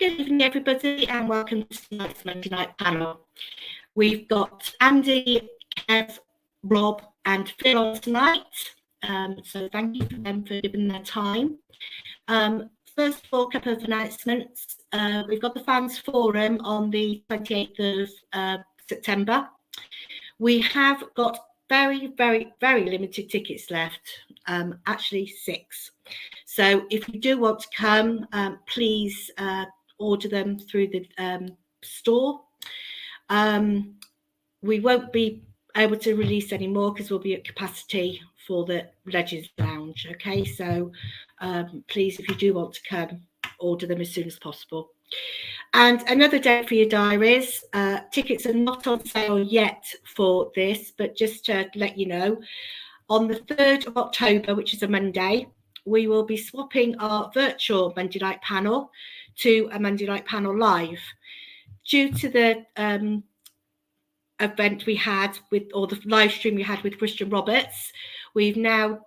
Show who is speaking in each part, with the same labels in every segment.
Speaker 1: Good evening, everybody, and welcome to tonight's Monday night panel. We've got Andy, Kev, Rob, and Phil on tonight. So thank you for them for giving their time. First of all, a couple of announcements. We've got the Fans Forum on the 28th of September. We have got very, very, very limited tickets left, actually 6. So if you do want to come, please order them through the store. We won't be able to release any more because we'll be at capacity for the Legends Lounge. Okay, so please, if you do want to come, order them as soon as possible. And another date for your diaries. Tickets are not on sale yet for this, but just to let you know, on the 3rd of October, which is a Monday, we will be swapping our virtual Monday night panel to a Monday night panel live. Due to the event we had with, or the live stream we had with Christian Roberts, we've now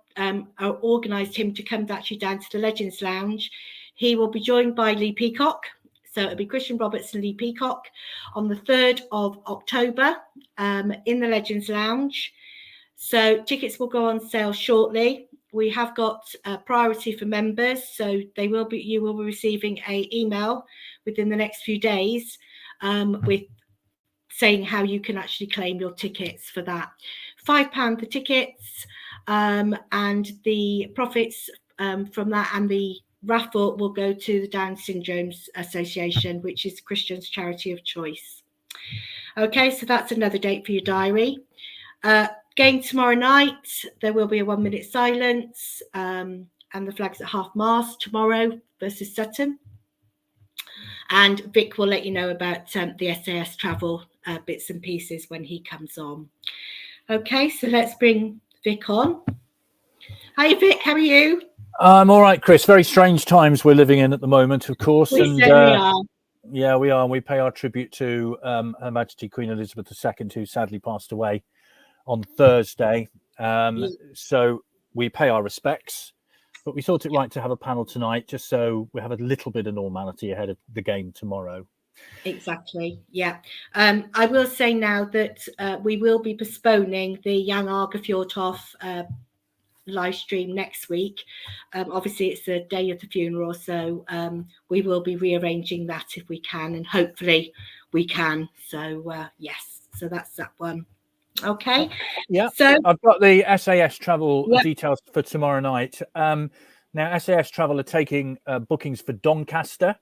Speaker 1: organised him to come actually down to the Legends Lounge. He will be joined by Lee Peacock. So it'll be Christian Roberts and Lee Peacock on the 3rd of October in the Legends Lounge. So tickets will go on sale shortly. We have got priority for members, so you will be receiving an email within the next few days with saying how you can actually claim your tickets for that. £5 the tickets, and the profits from that and the raffle will go to the Down Syndrome Association, which is Christian's charity of choice. Okay, so that's another date for your diary. Again, tomorrow night, there will be a 1-minute silence and the flag's at half-mast tomorrow versus Sutton. And Vic will let you know about the SAS travel bits and pieces when he comes on. Okay, so let's bring Vic on. Hi, Vic, how are you?
Speaker 2: I'm all right, Chris. Very strange times we're living in at the moment, of course.
Speaker 1: We certainly are.
Speaker 2: Yeah, we are. And we pay our tribute to Her Majesty Queen Elizabeth II, who sadly passed away on Thursday. So we pay our respects, but we thought it right to have a panel tonight just so we have a little bit of normality ahead of the game tomorrow.
Speaker 1: Exactly, yeah. I will say now that we will be postponing the Jan Argerfjordhoff live stream next week. Obviously, it's the day of the funeral, so we will be rearranging that if we can, and hopefully we can. So, yes, so that's that one. Okay.
Speaker 2: Yeah.
Speaker 1: So
Speaker 2: I've got the SAS travel details for tomorrow night. Now, SAS Travel are taking bookings for Doncaster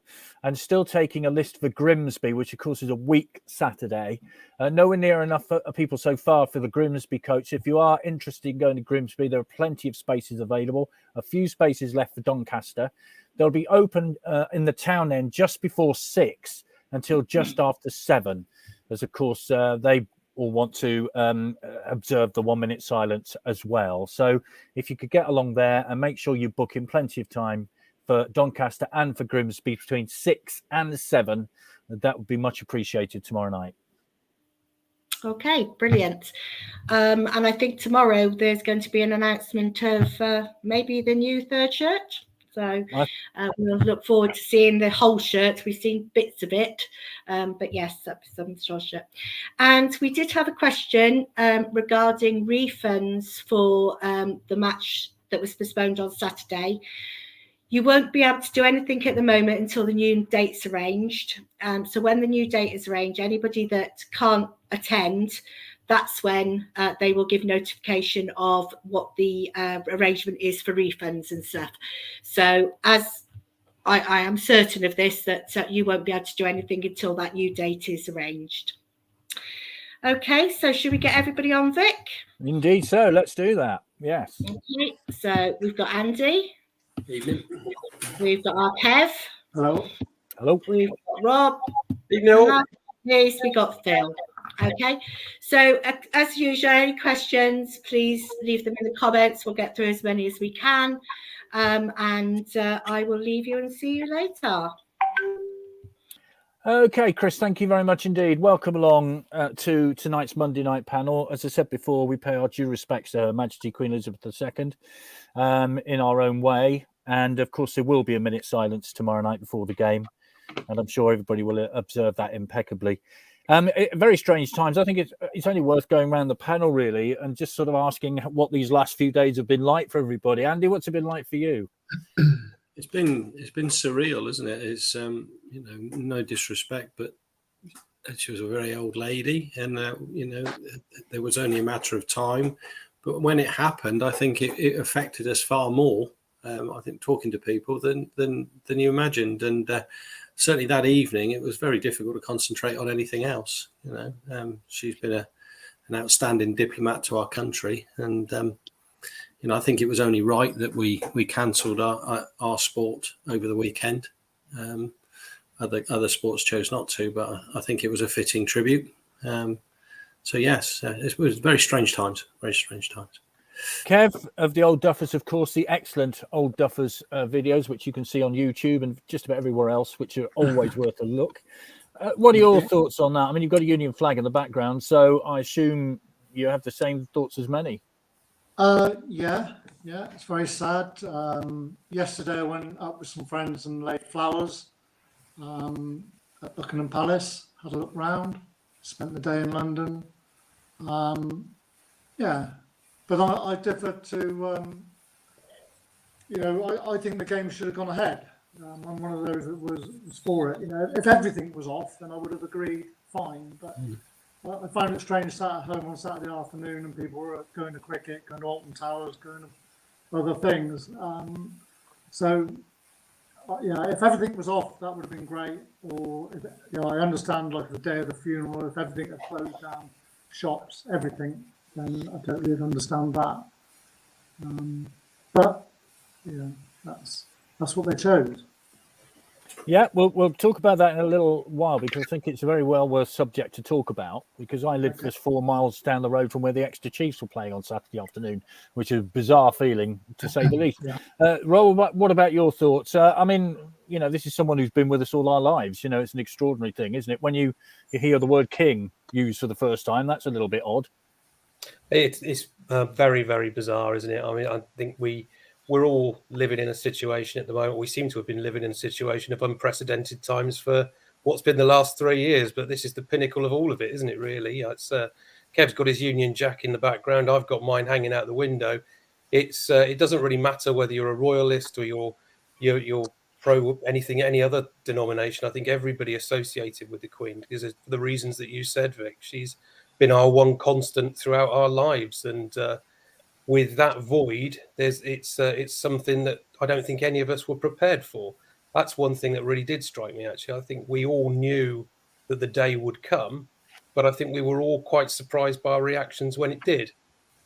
Speaker 2: and still taking a list for Grimsby, which, of course, is a week Saturday. Nowhere near enough people so far for the Grimsby coach. If you are interested in going to Grimsby, there are plenty of spaces available. A few spaces left for Doncaster. They'll be open in the town end just before 6 until just after 7. As, of course, they will want to observe the 1-minute silence as well. So if you could get along there and make sure you book in plenty of time for Doncaster and for Grimsby between 6 and 7, that would be much appreciated tomorrow night.
Speaker 1: Okay, brilliant. And I think tomorrow there's going to be an announcement of maybe the new third shirt. So we'll look forward to seeing the whole shirt. We've seen bits of it, but yes, that's some shirt. And we did have a question regarding refunds for the match that was postponed on Saturday. You won't be able to do anything at the moment until the new date's arranged. So when the new date is arranged, anybody that can't attend, that's when they will give notification of what the arrangement is for refunds and stuff. So as I am certain of this, that you won't be able to do anything until that new date is arranged. Okay, so should we get everybody on, Vic?
Speaker 2: Indeed so. Let's do that. Yes.
Speaker 1: Okay, so we've got Andy.
Speaker 3: Evening.
Speaker 1: We've got our Kev.
Speaker 3: Hello.
Speaker 2: Hello.
Speaker 1: We've got Rob.
Speaker 3: Evening.
Speaker 1: Yes, we got Phil. Okay, so as usual, any questions, please leave them in the comments. We'll get through as many as we can. And I will leave you and see you later.
Speaker 2: Okay, Chris, thank you very much indeed. Welcome along to tonight's Monday night panel. As I said before, we pay our due respects to Her Majesty Queen Elizabeth II in our own way. And of course, there will be a minute silence tomorrow night before the game. and I'm sure everybody will observe that impeccably. Very strange times. I think it's only worth going around the panel really and just sort of asking what these last few days have been like for everybody. Andy, what's it been like for you?
Speaker 3: It's been surreal, isn't it? It's no disrespect, but she was a very old lady, and there was only a matter of time. But when it happened, I think it affected us far more. I think talking to people than you imagined, and certainly that evening, it was very difficult to concentrate on anything else. She's been an outstanding diplomat to our country, and I think it was only right that we cancelled our sport over the weekend. Other sports chose not to, but I think it was a fitting tribute. So yes, it was very strange times. Very strange times.
Speaker 2: Kev of the Old Duffers, of course, the excellent Old Duffers videos, which you can see on YouTube and just about everywhere else, which are always worth a look. What are your thoughts on that? I mean, you've got a Union flag in the background, so I assume you have the same thoughts as many.
Speaker 4: Yeah, it's very sad. Yesterday I went up with some friends and laid flowers at Buckingham Palace, had a look round, spent the day in London. But I differ to, I think the game should have gone ahead. I'm one of those that was for it. If everything was off, then I would have agreed fine. But I found it strange sat at home on Saturday afternoon and people were going to cricket, going to Alton Towers, going to other things. If everything was off, that would have been great. Or, I understand like the day of the funeral, if everything had closed down, shops, everything, then I totally understand that. That's what they chose.
Speaker 2: Yeah, we'll talk about that in a little while because I think it's a very well worth subject to talk about because I live just 4 miles down the road from where the Exeter Chiefs were playing on Saturday afternoon, which is a bizarre feeling to say the least. Roel, what about your thoughts? I mean, this is someone who's been with us all our lives. It's an extraordinary thing, isn't it? When you hear the word king used for the first time, that's a little bit odd.
Speaker 5: It's very, very bizarre, isn't it? I mean, I think we're all living in a situation at the moment. We seem to have been living in a situation of unprecedented times for what's been the last 3 years, but this is the pinnacle of all of it, isn't it, really? It's Kev's got his Union Jack in the background. I've got mine hanging out the window. It doesn't really matter whether you're a royalist or you're pro any other denomination. I think everybody associated with the Queen, because for the reasons that you said, Vic, she's been our one constant throughout our lives, and with that void, it's something that I don't think any of us were prepared for. That's one thing that really did strike me, actually. I think we all knew that the day would come, but I think we were all quite surprised by our reactions when it did.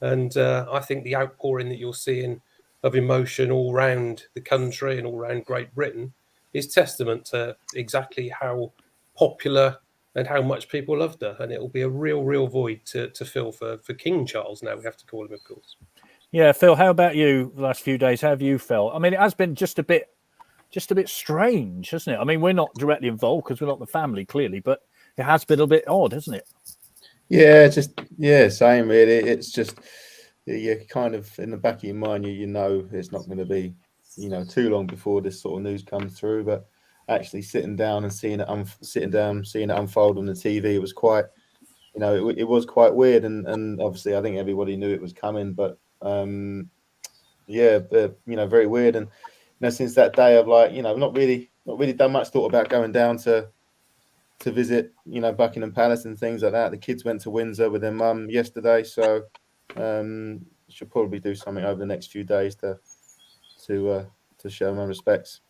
Speaker 5: And I think the outpouring that you're seeing of emotion all around the country and all around Great Britain is testament to exactly how popular and how much people loved her. And it'll be a real void to fill for King Charles now, we have to call him, of course.
Speaker 2: Yeah, Phil, how about you the last few days? How have you felt? I mean, it has been just a bit strange, hasn't it? I mean, we're not directly involved because we're not the family, clearly, but it has been a bit odd, hasn't it?
Speaker 6: Yeah, same really. It's just you're kind of in the back of your mind, you know it's not going to be, too long before this sort of news comes through. But actually sitting down and seeing it unfold on the TV was quite, it was quite weird. And obviously, I think everybody knew it was coming, but very weird. And since that day, I've not really done much thought about going down to visit, Buckingham Palace and things like that. The kids went to Windsor with their mum yesterday, so should probably do something over the next few days to show my respects.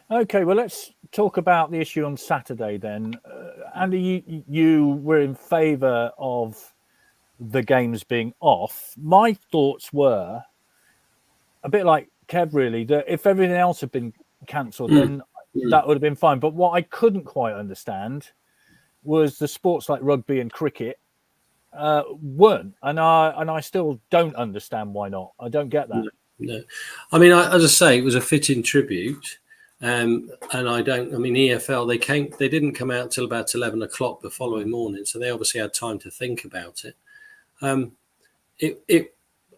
Speaker 2: Okay, well, let's talk about the issue on Saturday then. Andy, you were in favour of the games being off. My thoughts were a bit like Kev, really, that if everything else had been cancelled, then that would have been fine. But what I couldn't quite understand was the sports like rugby and cricket weren't, and I still don't understand why not. I don't get that.
Speaker 3: No. I mean, as I say, it was a fitting tribute, and EFL they didn't come out till about 11 o'clock the following morning, so they obviously had time to think about it. I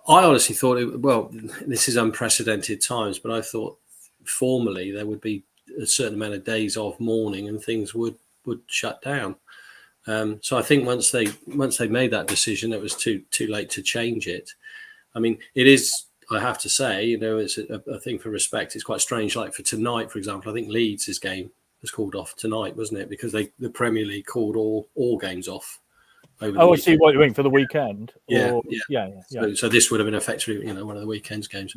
Speaker 3: honestly thought this is unprecedented times, but I thought formally there would be a certain amount of days of mourning, and things would shut down. So I think once they made that decision, it was too late to change it. I mean, it is, I have to say, you know, it's a thing for respect. It's quite strange. Like for tonight, for example, I think Leeds' game was called off tonight, wasn't it? Because the Premier League called all games off.
Speaker 2: I see what you mean, for the weekend.
Speaker 3: Yeah. So this would have been effectively, you know, one of the weekend's games.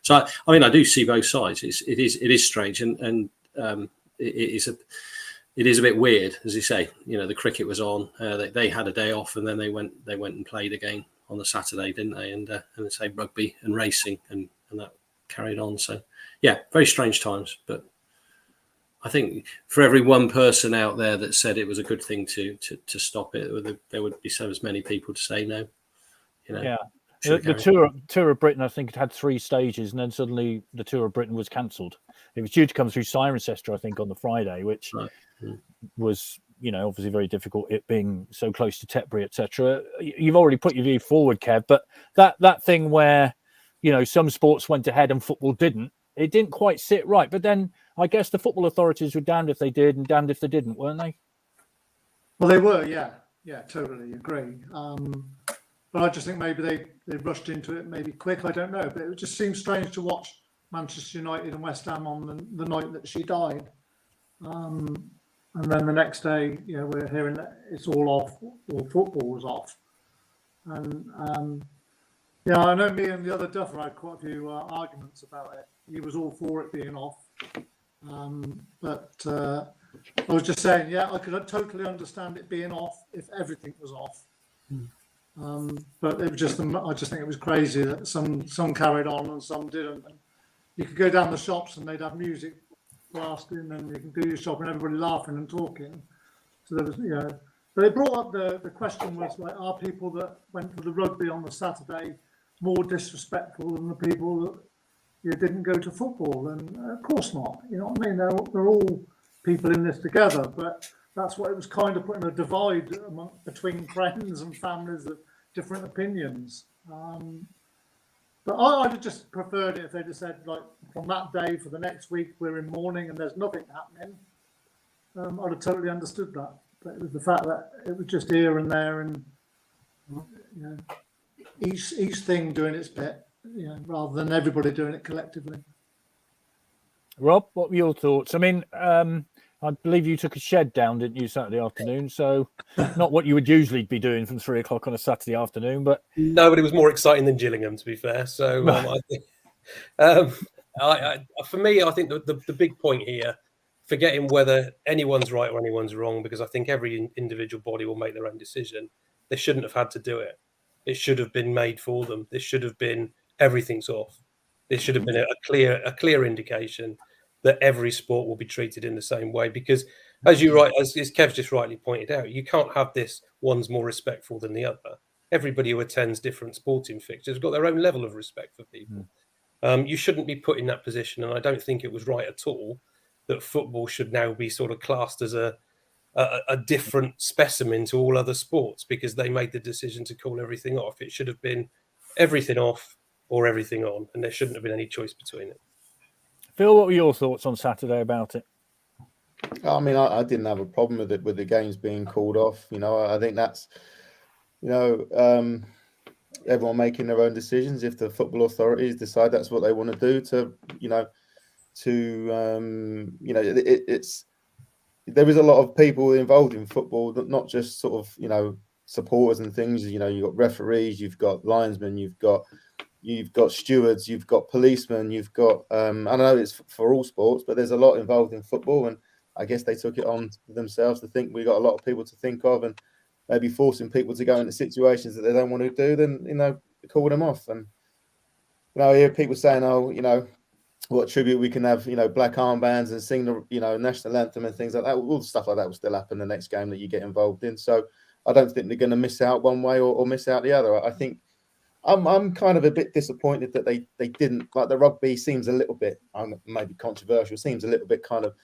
Speaker 3: So I mean, I do see both sides. It is strange, and it is a bit weird, as you say. You know, the cricket was on. They had a day off, and then they went and played again on the Saturday, didn't they? And the same rugby and racing, and that carried on. So yeah, very strange times. But I think for every one person out there that said it was a good thing to stop it, there would be so as many people to say no. You know.
Speaker 2: Yeah. The tour of Britain, I think, it had 3 stages, and then suddenly the Tour of Britain was cancelled. It was due to come through Cirencester, I think, on the Friday, which was, you know, obviously very difficult, it being so close to Tetbury, etc. You've already put your view forward, Kev, but that thing where, you know, some sports went ahead and football didn't, it didn't quite sit right. But then I guess the football authorities were damned if they did and damned if they didn't, weren't they?
Speaker 4: Well, they were, yeah, totally agree. But I just think maybe they rushed into it, maybe quick, I don't know. But it just seems strange to watch Manchester United and West Ham on the night that she died. And then the next day, you know, we're hearing that it's all off, or football was off. And yeah, I know me and the other Duffer had quite a few arguments about it. He was all for it being off. But I was just saying, yeah, I could totally understand it being off if everything was off. But it was just, I just think it was crazy that some carried on and some didn't. And you could go down the shops and they'd have music blasting, and you can do your shopping, everybody laughing and talking. So there was, you know, but it brought up the question was like, are people that went to the rugby on the Saturday more disrespectful than the people that didn't go to football? And of course not. You know what I mean? They're all people in this together, but that's what it was, kind of putting a divide between friends and families of different opinions. But I'd have just preferred it if they'd have said, like, from that day for the next week, we're in mourning and there's nothing happening. I'd have totally understood that. But it was the fact that it was just here and there, and you know, each thing doing its bit, you know, rather than everybody doing it collectively.
Speaker 2: Rob, what were your thoughts? I mean, I believe you took a shed down, didn't you, Saturday afternoon? So not what you would usually be doing from 3 o'clock on a Saturday afternoon, but
Speaker 5: no, but it was more exciting than Gillingham, to be fair. So I think, for me, I think the big point here, forgetting whether anyone's right or anyone's wrong, because I think every individual body will make their own decision. They shouldn't have had to do it. It should have been made for them. This should have been everything's off. This should have been a clear indication that every sport will be treated in the same way, because as Kev just rightly pointed out, you can't have this one's more respectful than the other. Everybody who attends different sporting fixtures has got their own level of respect for people. You shouldn't be put in that position, and I don't think it was right at all that football should now be sort of classed as a different specimen to all other sports because they made the decision to call everything off. It should have been everything off or everything on, and there shouldn't have been any choice between it.
Speaker 2: Phil, what were your thoughts on Saturday about it?
Speaker 6: I mean, I didn't have a problem with it, with the games being called off. You know, I think that's, you know, everyone making their own decisions. If the football authorities decide that's what they want to do, it's there is a lot of people involved in football, not just sort of, you know, supporters and things. You know, you've got referees, you've got linesmen, you've got stewards, you've got policemen, you've got I don't know, it's for all sports, but there's a lot involved in football, and I guess they took it on themselves to think we got a lot of people to think of, and maybe forcing people to go into situations that they don't want to do, then, you know, call them off. And, you know, I hear people saying, oh, you know, what tribute we can have, you know, black armbands and sing the, you know, national anthem and things like that. All the stuff like that will still happen the next game that you get involved in. So I don't think they're going to miss out one way or miss out the other. I think I'm kind of a bit disappointed that they didn't, like, the rugby seems a little bit, maybe controversial, seems a little bit kind of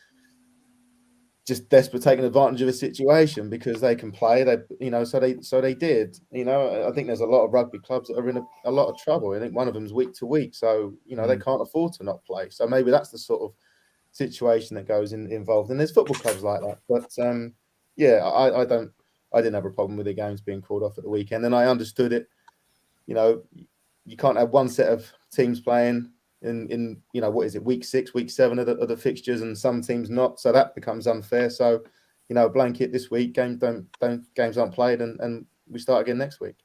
Speaker 6: just desperate, taking advantage of a situation because they can play. They, you know, so they did. You know, I think there's a lot of rugby clubs that are in a lot of trouble. I think one of them's week to week, so, you know, they can't afford to not play. So maybe that's the sort of situation that goes involved, and there's football clubs like that. But yeah, I didn't have a problem with the games being called off at the weekend, and I understood it. You know, you can't have one set of teams playing in you know, what is it, week 6, week 7 of the fixtures, and some teams not, so that becomes unfair. So, you know, blanket this week, games aren't played, and we start again next week.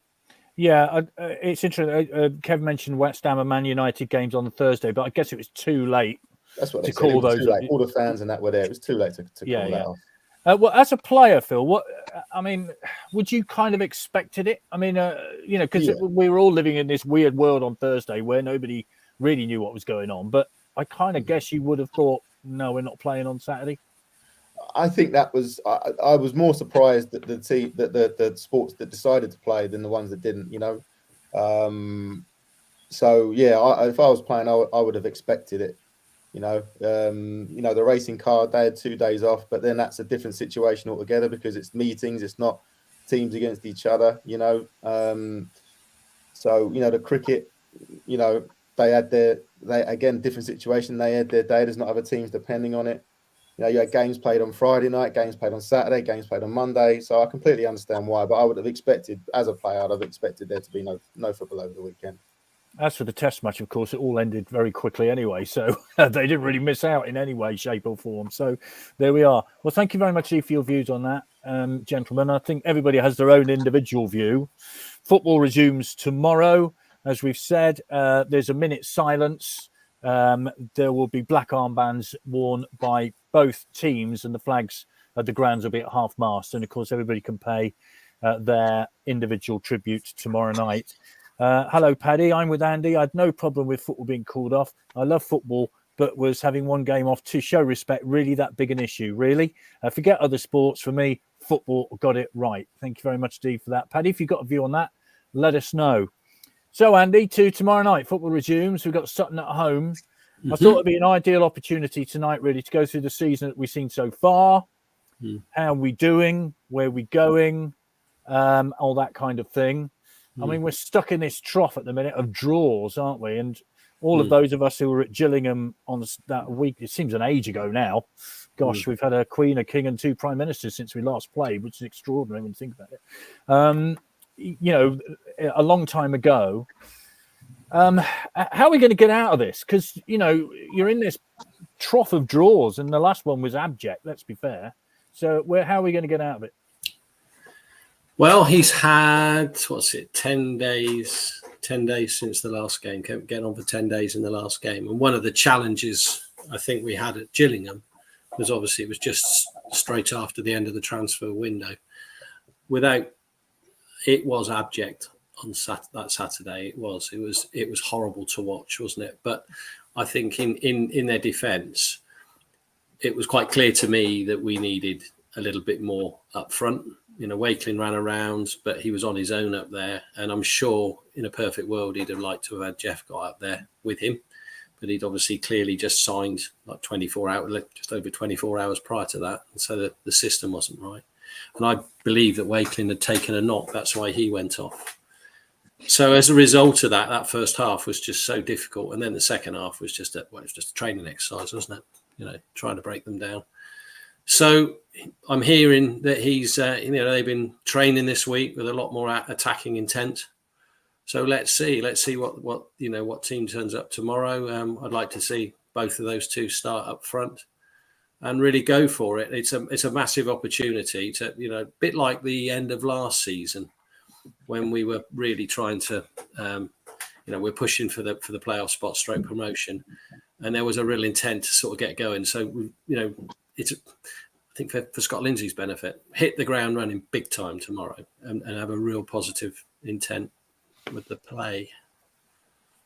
Speaker 2: Yeah, it's interesting. Kev mentioned West Ham and Man United games on Thursday, but I guess it was too late.
Speaker 6: That's what they
Speaker 2: to
Speaker 6: said. It
Speaker 2: call
Speaker 6: was
Speaker 2: those.
Speaker 6: too late. All the fans and that were there. It was too late to call that off.
Speaker 2: Well, as a player, Phil, I mean, would you kind of expected it? I mean, you know, because we were all living in this weird world on Thursday where nobody really knew what was going on. But I kind of guess you would have thought, no, we're not playing on Saturday.
Speaker 6: I think that was. I was more surprised that the sports that decided to play than the ones that didn't. You know, so yeah, if I was playing, I would have expected it. You know, the racing car, they had 2 days off, but then that's a different situation altogether because it's meetings, it's not teams against each other. You know, so you know the cricket, you know, they again different situation. They had their day. There's not other teams depending on it. You know, you had games played on Friday night, games played on Saturday, games played on Monday. So I completely understand why, but I would have expected, as a player, I'd have expected there to be no football over the weekend.
Speaker 2: As for the test match, of course, it all ended very quickly anyway, so they didn't really miss out in any way, shape or form. So there we are. Well, thank you very much, Lee, for your views on that, gentlemen. I think everybody has their own individual view. Football resumes tomorrow. As we've said, there's a minute's silence. There will be black armbands worn by both teams, and the flags at the grounds will be at half-mast. And, of course, everybody can pay their individual tribute tomorrow night. Hello, Paddy. I'm with Andy. I had no problem with football being called off. I love football, but was having one game off to show respect really that big an issue? Really? Forget other sports. For me, football got it right. Thank you very much, Steve, for that. Paddy, if you've got a view on that, let us know. So, Andy, tomorrow night, football resumes. We've got Sutton at home. Mm-hmm. I thought it'd be an ideal opportunity tonight, really, to go through the season that we've seen so far. How are we doing? Where are we going? All that kind of thing. I mean, we're stuck in this trough at the minute of draws, aren't we? And all of those of us who were at Gillingham on that week, it seems an age ago now. Gosh, we've had a queen, a king, and 2 prime ministers since we last played, which is extraordinary when you think about it. You know, a long time ago. How are we going to get out of this? Because, you know, you're in this trough of draws, and the last one was abject, let's be fair. So how are we going to get out of it?
Speaker 3: Well, he's had, 10 days since the last game, getting on for 10 days in the last game. And one of the challenges I think we had at Gillingham was obviously it was just straight after the end of the transfer window. It was abject on that Saturday. It was horrible to watch, wasn't it? But I think in their defence, it was quite clear to me that we needed a little bit more up front. You know, Wakelin ran around, but he was on his own up there. And I'm sure in a perfect world, he'd have liked to have had Jeff got up there with him. But he'd obviously clearly just signed like just over 24 hours prior to that. And so the system wasn't right. And I believe that Wakelin had taken a knock. That's why he went off. So as a result of that first half was just so difficult. And then the second half was just it was just a training exercise, wasn't it? You know, trying to break them down. So I'm hearing that he's, they've been training this week with a lot more attacking intent. So let's see what team turns up tomorrow. I'd like to see both of those two start up front and really go for it. It's a massive opportunity to, you know, a bit like the end of last season when we were really trying to, we're pushing for the playoff spot stroke promotion, and there was a real intent to sort of get going. So I think for Scott Lindsay's benefit, hit the ground running big time tomorrow and have a real positive intent with the play.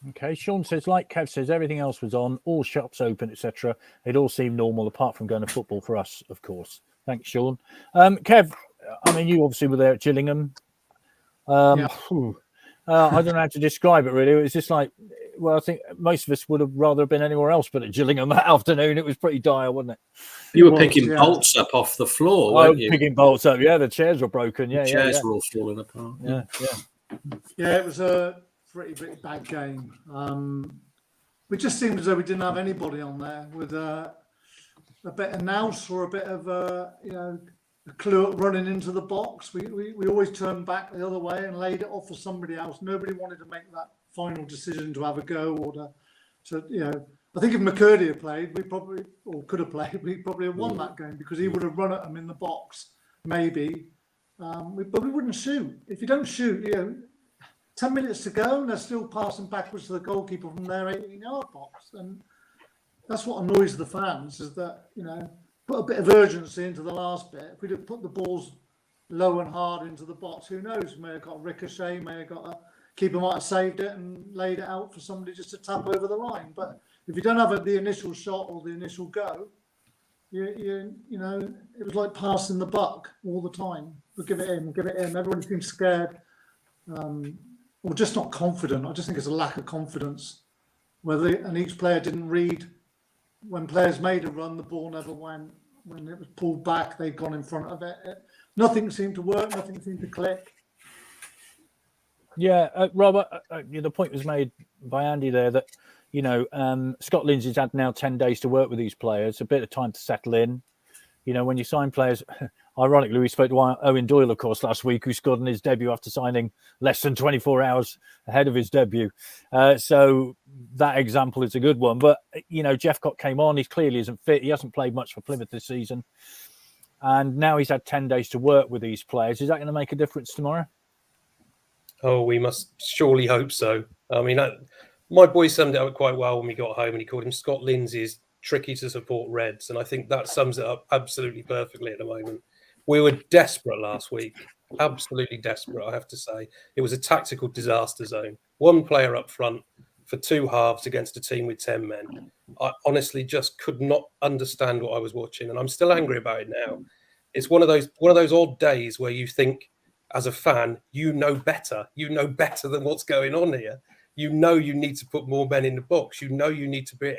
Speaker 2: Okay, Sean says, like Kev says, everything else was on, all shops open, etc. It all seemed normal, apart from going to football for us, of course. Thanks, Sean. Kev, I mean, you obviously were there at Gillingham. I don't know how to describe it, really. It was just like, well, I think most of us would have rather been anywhere else but at Gillingham that afternoon. It was pretty dire, wasn't it?
Speaker 3: You were picking bolts up off the floor, weren't you?
Speaker 2: Picking bolts up, yeah. The chairs were broken, yeah.
Speaker 3: The chairs were all falling apart.
Speaker 4: Yeah, it was a pretty bad game. We just seemed as though we didn't have anybody on there with a bit of nous or a bit of a clue at running into the box. We always turned back the other way and laid it off for somebody else. Nobody wanted to make that final decision to have a go or to I think if McCurdy had played, we probably have won that game because he would have run at them in the box, maybe. But we wouldn't shoot. If you don't shoot, 10 minutes to go and they're still passing backwards to the goalkeeper from their 18-yard box. And that's what annoys the fans is that, put a bit of urgency into the last bit. If we'd have put the balls low and hard into the box, who knows? May have got a ricochet, may have got a keeper might have saved it and laid it out for somebody just to tap over the line. But if you don't have the initial shot or the initial go, it was like passing the buck all the time. We'll give it in. Everybody seems scared or just not confident. I just think it's a lack of confidence. And each player didn't read. When players made a run, the ball never went. When it was pulled back, they'd gone in front of it. Nothing seemed to work. Nothing seemed to click.
Speaker 2: Yeah, Robert, the point was made by Andy there that, Scott Lindsay's had now 10 days to work with these players, a bit of time to settle in. When you sign players, ironically, we spoke to Owen Doyle, of course, last week, who scored on his debut after signing less than 24 hours ahead of his debut. So that example is a good one. But, Jeffcott came on. He clearly isn't fit. He hasn't played much for Plymouth this season. And now he's had 10 days to work with these players. Is that going to make a difference tomorrow?
Speaker 5: Oh, we must surely hope so. I mean, my boy summed it up quite well when we got home, and he called him Scott Lindsay's tricky to support Reds. And I think that sums it up absolutely perfectly at the moment. We were desperate last week, absolutely desperate, I have to say. It was a tactical disaster zone. One player up front for two halves against a team with 10 men. I honestly just could not understand what I was watching, and I'm still angry about it now. It's one of those odd days where you think, as a fan, you know better than what's going on here. You need to put more men in the box. You need to be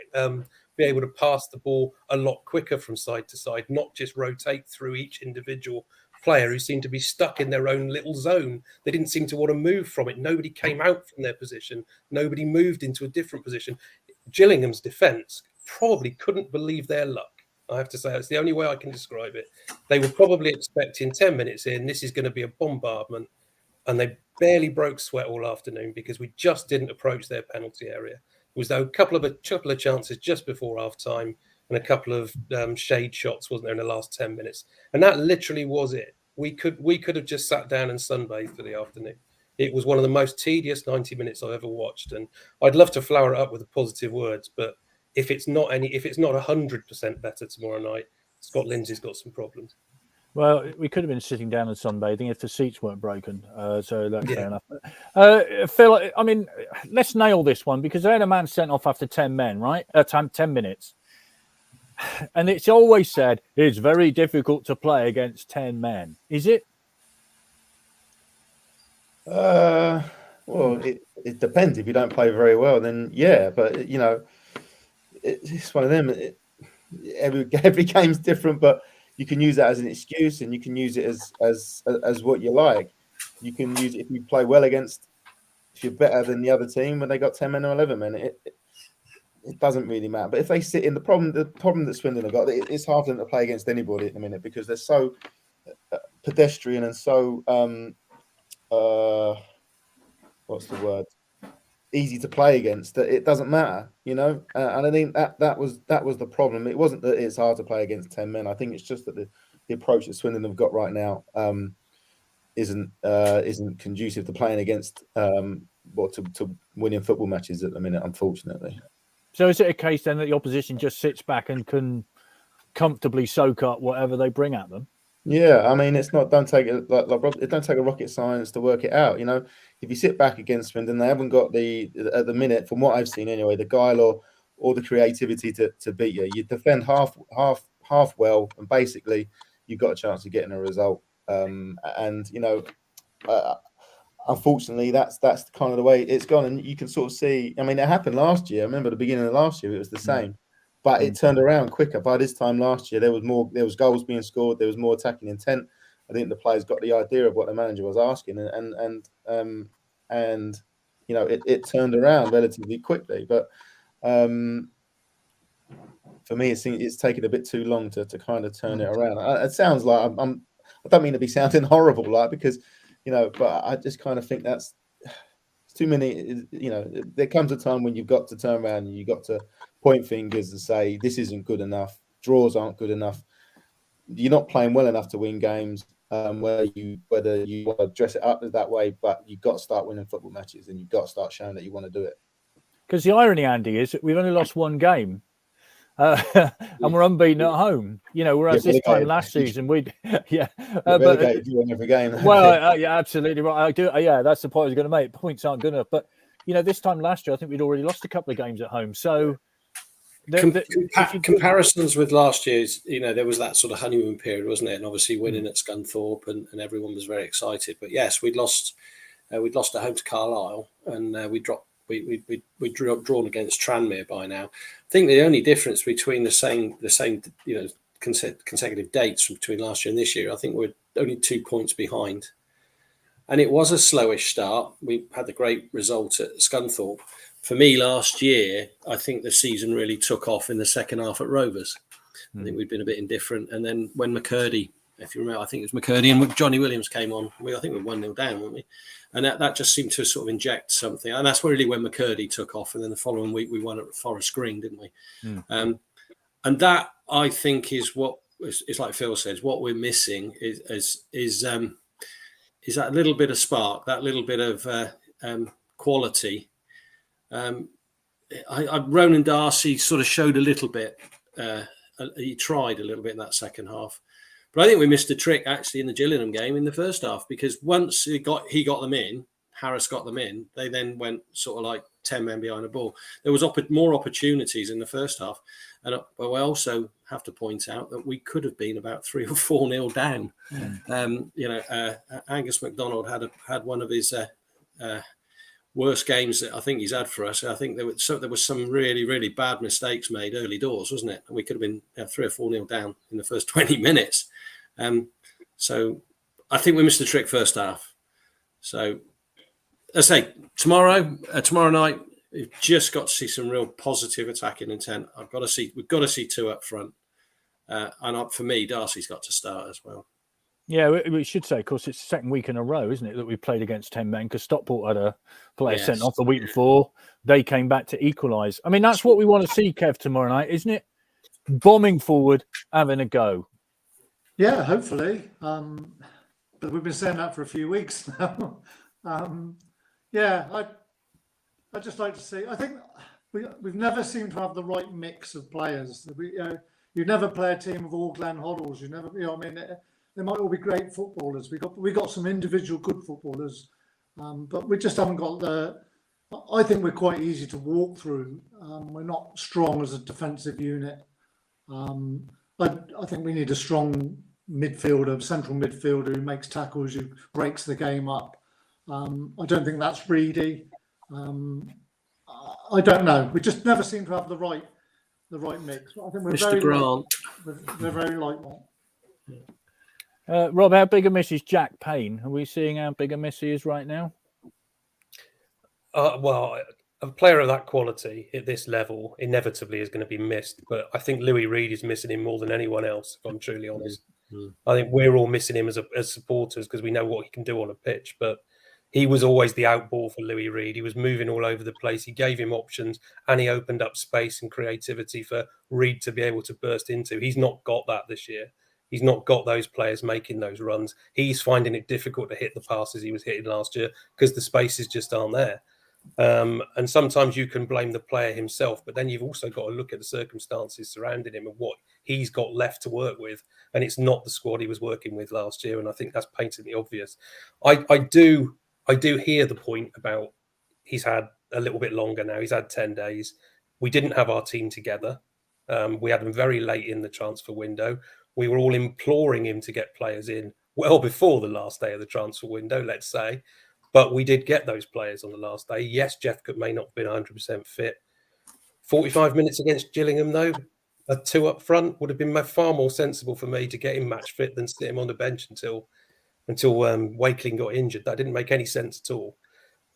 Speaker 5: able to pass the ball a lot quicker from side to side, not just rotate through each individual player who seemed to be stuck in their own little zone. They didn't seem to want to move from it. Nobody came out from their position. Nobody moved into a different position. Gillingham's defence probably couldn't believe their luck. I have to say, it's the only way I can describe it. They were probably expecting 10 minutes in, this is going to be a bombardment, and they barely broke sweat all afternoon because we just didn't approach their penalty area. It was though a couple of chances just before half time and a couple of shade shots, wasn't there, in the last 10 minutes? And that literally was it. We could have just sat down and sunbathed for the afternoon. It was one of the most tedious 90 minutes I've ever watched, and I'd love to flower it up with the positive words, but if it's not 100% better tomorrow night, Scott Lindsay's got some problems.
Speaker 2: Well, we could have been sitting down and sunbathing if the seats weren't broken. So that's fair enough. Phil, I mean, let's nail this one because they had a man sent off after 10 men, right? 10 minutes. And it's always said it's very difficult to play against 10 men. Is it?
Speaker 6: Well, it depends. If you don't play very well, then yeah. But it's one of them. Every game's different, but you can use that as an excuse, and you can use it as what you like. You can use it if you play well if you're better than the other team when they got 10 men or 11 men. It doesn't really matter. But if they sit in the problem that Swindon have got, it's hard for them to play against anybody at the minute because they're so pedestrian and so what's the word? Easy to play against that it doesn't matter, and I think that was the problem. It wasn't that it's hard to play against 10 men. I think it's just that the approach that Swindon have got right now isn't conducive to playing against to winning football matches at the minute, unfortunately.
Speaker 2: So is it a case then that the opposition just sits back and can comfortably soak up whatever they bring at them?
Speaker 6: Yeah, I mean, it's not. Don't take it it don't take a rocket science to work it out. If you sit back against Swindon, they haven't got at the minute, from what I've seen anyway, the guile or the creativity to beat you. You defend half well, and basically you've got a chance of getting a result. Unfortunately, that's kind of the way it's gone, and you can sort of see. I mean, it happened last year. I remember at the beginning of last year, it was the same. But it turned around quicker. By this time last year, there was goals being scored. There was more attacking intent. I think the players got the idea of what the manager was asking, and it turned around relatively quickly. But for for me, it's taken a bit too long to kind of turn it around. It sounds like I don't mean to be sounding horrible, like, because, you know, but I just kind of think that's too many. You know, there comes a time when you've got to turn around and you've got to point fingers and say this isn't good enough. Draws aren't good enough. You're not playing well enough to win games. Whether you want to dress it up that way, but you've got to start winning football matches and you've got to start showing that you want to do it.
Speaker 2: Because the irony, Andy, is that we've only lost one game. And we're unbeaten at home, you know. Whereas this time last season, we'd
Speaker 6: relegated you in every game.
Speaker 2: Well, yeah, absolutely right. I do. Yeah, that's the point I was going to make. Points aren't good enough, but you know, this time last year, I think we'd already lost a couple of games at home. So
Speaker 3: comparisons with last year's, you know, there was that sort of honeymoon period, wasn't it? And obviously winning at Scunthorpe, and everyone was very excited. But yes, we'd lost at home to Carlisle, and we dropped. We'd drawn against Tranmere by now. I think the only difference between the same you know, consecutive dates from between last year and this year, I think we're only 2 points behind. And it was a slowish start. We had the great result at Scunthorpe. For me, last year, I think the season really took off in the second half at Rovers. I think we'd been a bit indifferent. And then when McCurdy, if you remember, I think it was McCurdy and Johnny Williams came on. I think we were 1-0 down, weren't we? And that just seemed to sort of inject something. And that's really when McCurdy took off. And then the following week, we won at Forest Green, didn't we? And that, I think, is what, it's like Phil says, what we're missing is that little bit of spark, that little bit of quality. Ronan Darcy sort of showed a little bit. He tried a little bit in that second half. But I think we missed a trick actually in the Gillingham game in the first half, because once he got them in, Harris got them in, they then went sort of like 10 men behind the ball. There was more opportunities in the first half. And but I also have to point out that we could have been about 3 or 4-0 down. You know, Angus MacDonald had one of his worst games that I think he's had for us. I think there was some really, really bad mistakes made early doors, wasn't it? And we could have been 3 or 4-0 down in the first 20 minutes. So I think we missed the trick first half. So I say tomorrow night, we've just got to see some real positive attacking intent. We've got to see 2 up front. And for me, Darcy's got to start as well.
Speaker 2: Yeah, we should say, of course, it's the second week in a row, isn't it, that we've played against 10 men, because Stockport had a player sent off the week before. They came back to equalise. I mean, that's what we want to see, Kev, tomorrow night, isn't it? Bombing forward, having a go.
Speaker 4: Yeah, hopefully. But we've been saying that for a few weeks now. Yeah, I'd just like to see. I think we've never seemed to have the right mix of players. You never play a team of all Glenn Hoddles. You never, I mean, they might all be great footballers. We got some individual good footballers, but we just haven't got the. I think we're quite easy to walk through. We're not strong as a defensive unit. I think we need a strong midfielder, central midfielder who makes tackles, who breaks the game up. I don't think that's Reedy. I don't know. We just never seem to have the right mix. I think we're
Speaker 3: Mr. Grant.
Speaker 4: We're very like that.
Speaker 2: Rob, how big a miss is Jack Payne? Are we seeing how big a miss he is right now?
Speaker 5: Well, a player of that quality at this level inevitably is going to be missed. But I think Louis Reed is missing him more than anyone else, if I'm truly honest. I think we're all missing him as supporters, because we know what he can do on a pitch. But he was always the outball for Louis Reed. He was moving all over the place. He gave him options, and he opened up space and creativity for Reed to be able to burst into. He's not got that this year. He's not got those players making those runs. He's finding it difficult to hit the passes he was hitting last year because the spaces just aren't there. And sometimes you can blame the player himself, but then you've also got to look at the circumstances surrounding him and what he's got left to work with. And it's not the squad he was working with last year. And I think that's patently obvious. I do hear the point about he's had a little bit longer now. He's had 10 days. We didn't have our team together. We had them very late in the transfer window. We were all imploring him to get players in well before the last day of the transfer window, let's say. But we did get those players on the last day. Yes, Jeff may not have been 100% fit. 45 minutes against Gillingham, though, a 2 up front would have been far more sensible for me to get him match fit than sit him on the bench until Wakeling got injured. That didn't make any sense at all.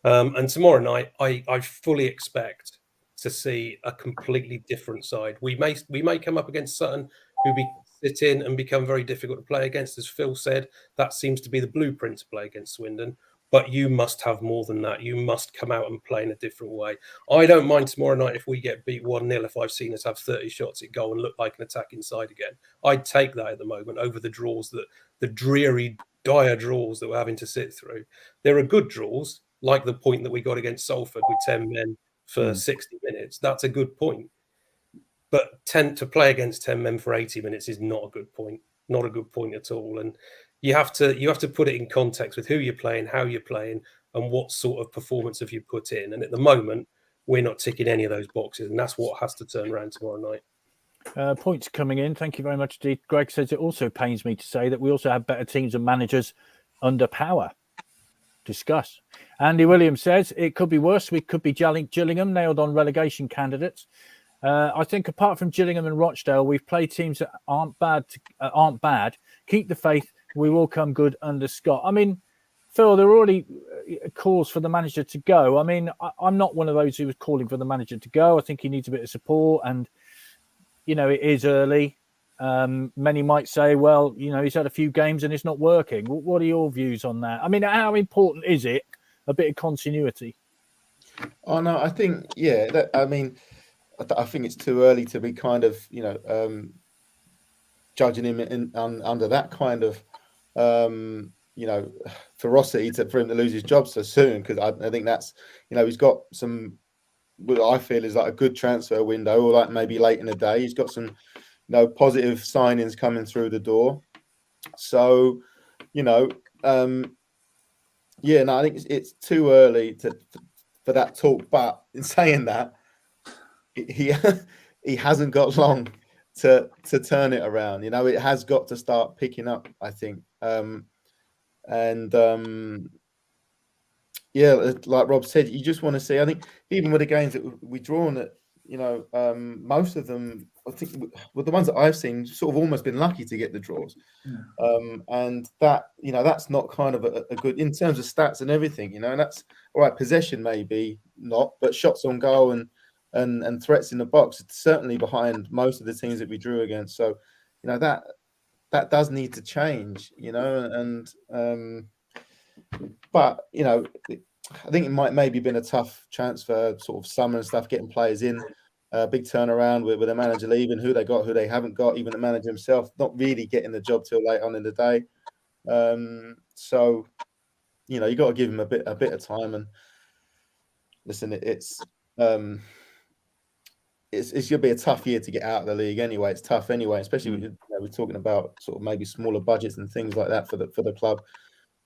Speaker 5: And tomorrow night, I fully expect to see a completely different side. We may come up against Sutton, who sit in and become very difficult to play against. As Phil said, that seems to be the blueprint to play against Swindon. But you must have more than that. You must come out and play in a different way. I don't mind tomorrow night if we get beat 1-0, if I've seen us have 30 shots at goal and look like an attacking side again. I'd take that at the moment over the draws, the dreary, dire draws that we're having to sit through. There are good draws, like the point that we got against Salford with 10 men for 60 minutes. That's a good point. But to play against 10 men for 80 minutes is not a good point. Not a good point at all. And you have to put it in context with who you're playing, how you're playing, and what sort of performance have you put in. And at the moment, we're not ticking any of those boxes, and that's what has to turn around tomorrow night.
Speaker 2: Points coming in. Thank you very much, indeed. Greg says it also pains me to say that we also have better teams and managers under power. Discuss. Andy Williams says it could be worse. We could be Gillingham, nailed on relegation candidates. I think apart from Gillingham and Rochdale, we've played teams that aren't bad. Keep the faith. We will come good under Scott. I mean, Phil, there are already calls for the manager to go. I mean, I'm not one of those who was calling for the manager to go. I think he needs a bit of support, and it is early. Many might say, well, he's had a few games and it's not working. What are your views on that? I mean, how important is it, a bit of continuity?
Speaker 6: Oh no, I think I think it's too early to be kind of judging him under that kind of ferocity for him to lose his job so soon, because I think that's he's got some what I feel is like a good transfer window, or like maybe late in the day he's got some positive signings coming through the door. So I think it's too early for that talk. But in saying that, he hasn't got long to turn it around. It has got to start picking up, I think. Like Rob said, you just want to see. I think even with the games that we drawn, that most of them, I think, with the ones that I've seen, sort of almost been lucky to get the draws. And that that's not kind of a good in terms of stats and everything. And that's all right. Possession maybe not, but shots on goal and threats in the box, it's certainly behind most of the teams that we drew against. So that does need to change. But I think it might maybe been a tough transfer sort of summer and stuff, getting players in, big turnaround with the manager leaving, who they got, who they haven't got, even the manager himself not really getting the job till late on in the day. So you got to give him a bit of time. And listen, it's going to be a tough year to get out of the league anyway. It's tough anyway, especially we're talking about sort of maybe smaller budgets and things like that for the club.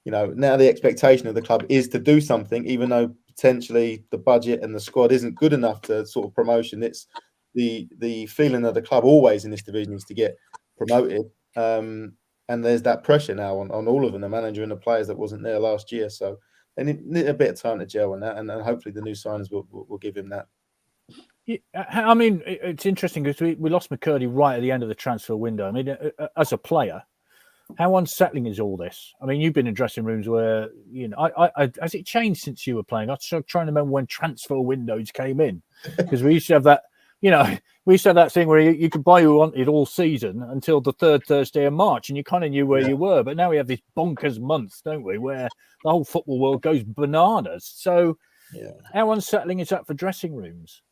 Speaker 6: Now the expectation of the club is to do something, even though potentially the budget and the squad isn't good enough to sort of promotion. It's the feeling of the club always in this division is to get promoted. And there's that pressure now on all of them, the manager and the players that wasn't there last year. So they need a bit of time to gel on that, and hopefully the new signings will give him that.
Speaker 2: Yeah, I mean, it's interesting because we lost McCurdy right at the end of the transfer window. I mean, as a player, how unsettling is all this? I mean, you've been in dressing rooms where, has it changed since you were playing? I'm trying to remember when transfer windows came in, because we used to have that, we used to have that thing where you could buy who you wanted all season until the third Thursday of March, and you kind of knew where you were. But now we have these bonkers months, don't we, where the whole football world goes bananas. So how unsettling is that for dressing rooms?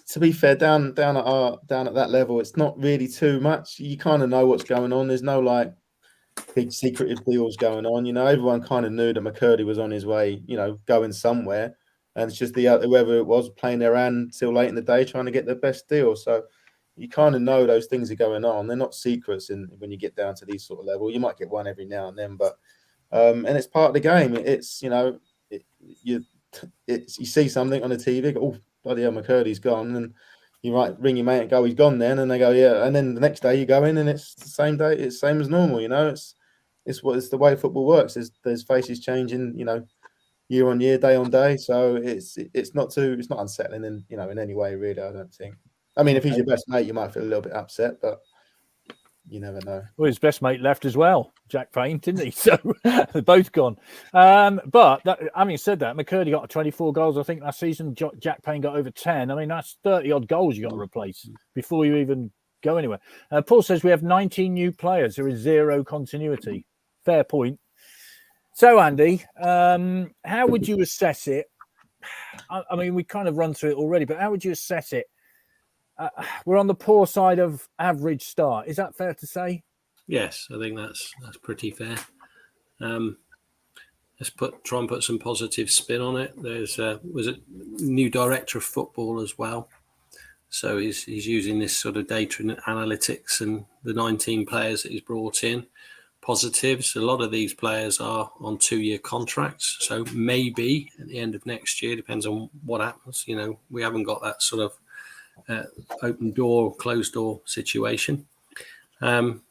Speaker 6: To be fair, down at that level, it's not really too much. You kind of know what's going on. There's no like big secretive deals going on. Everyone kind of knew that McCurdy was on his way, going somewhere, and it's just whoever it was playing their hand till late in the day trying to get the best deal. So you kind of know those things are going on. They're not secrets. And when you get down to these sort of level, you might get one every now and then, but and it's part of the game. It's you see something on the TV, go, oh, bloody hell, McCurdy's gone, and you might ring your mate and go, he's gone then, and they go, yeah, and then the next day you go in and it's the same day, it's same as normal, it's the way football works. There's faces changing, year on year, day on day, so it's not unsettling in any way, really. I don't think. I mean, if he's your best mate, you might feel a little bit upset, but you never know.
Speaker 2: Well, his best mate left as well, Jack Payne, didn't he? So they're both gone. But having said that, McCurdy got 24 goals, I think, last season. Jack Payne got over 10. I mean, that's 30-odd goals you got to replace before you even go anywhere. Paul says we have 19 new players. There is zero continuity. Fair point. So, Andy, how would you assess it? I mean, we kind of run through it already, but how would you assess it? We're on the poor side of average start. Is that fair to say?
Speaker 3: Yes, I think that's pretty fair. Let's try and put some positive spin on it. There's was a new director of football as well, so he's using this sort of data and analytics and the 19 players that he's brought in. Positives. A lot of these players are on 2-year contracts, so maybe at the end of next year, depends on what happens. You know, we haven't got that sort of open door, closed door situation. I'm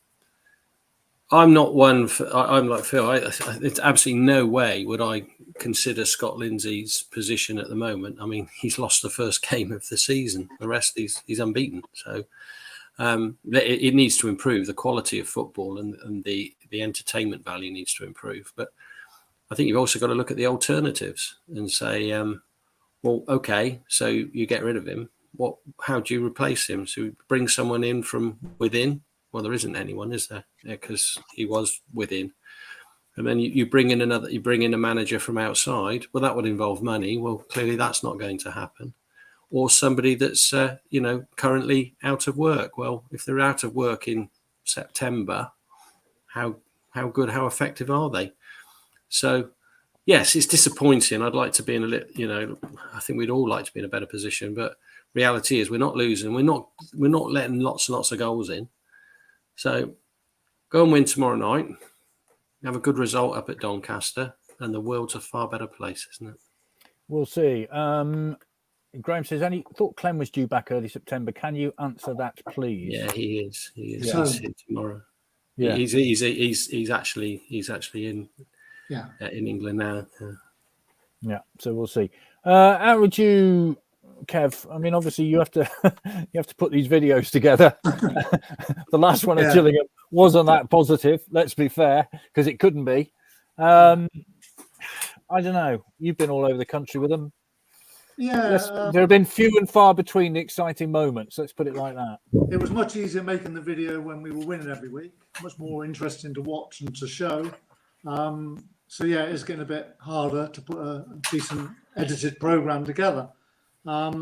Speaker 3: not one for, I'm like Phil. It's absolutely no way would I consider Scott Lindsay's position at the moment. I mean, he's lost the first game of the season. The rest he's unbeaten. So it needs to improve. The quality of football and the entertainment value needs to improve. But I think you've also got to look at the alternatives and say, well, okay, so you get rid of him. How do you replace him? So you bring someone in from within. Well, there isn't anyone, is there? Because he was within. And then you bring in a manager from outside. Well, that would involve money. Well, clearly that's not going to happen. Or somebody that's currently out of work. Well, if they're out of work in September, how effective are they? So, yes, it's disappointing. I'd like to be in a little, I think we'd all like to be in a better position. But reality is, we're not losing. We're not letting lots and lots of goals in. So, go and win tomorrow night. Have a good result up at Doncaster, and the world's a far better place, isn't it?
Speaker 2: We'll see. Graham says, thought Clem was due back early September. Can you answer that, please?
Speaker 3: Yeah, he is.
Speaker 2: Yeah.
Speaker 3: He's here tomorrow.
Speaker 2: Yeah,
Speaker 3: he's actually in in England now.
Speaker 2: Yeah. So we'll see. How would you, Kev? I mean, obviously you have to put these videos together. The last one at Gillingham wasn't that positive. Let's be fair, because it couldn't be. I don't know. You've been all over the country with them.
Speaker 4: Yeah,
Speaker 2: there have been few and far between the exciting moments. Let's put it like that.
Speaker 4: It was much easier making the video when we were winning every week. Much more interesting to watch and to show. So yeah, it's getting a bit harder to put a decent edited program together. I've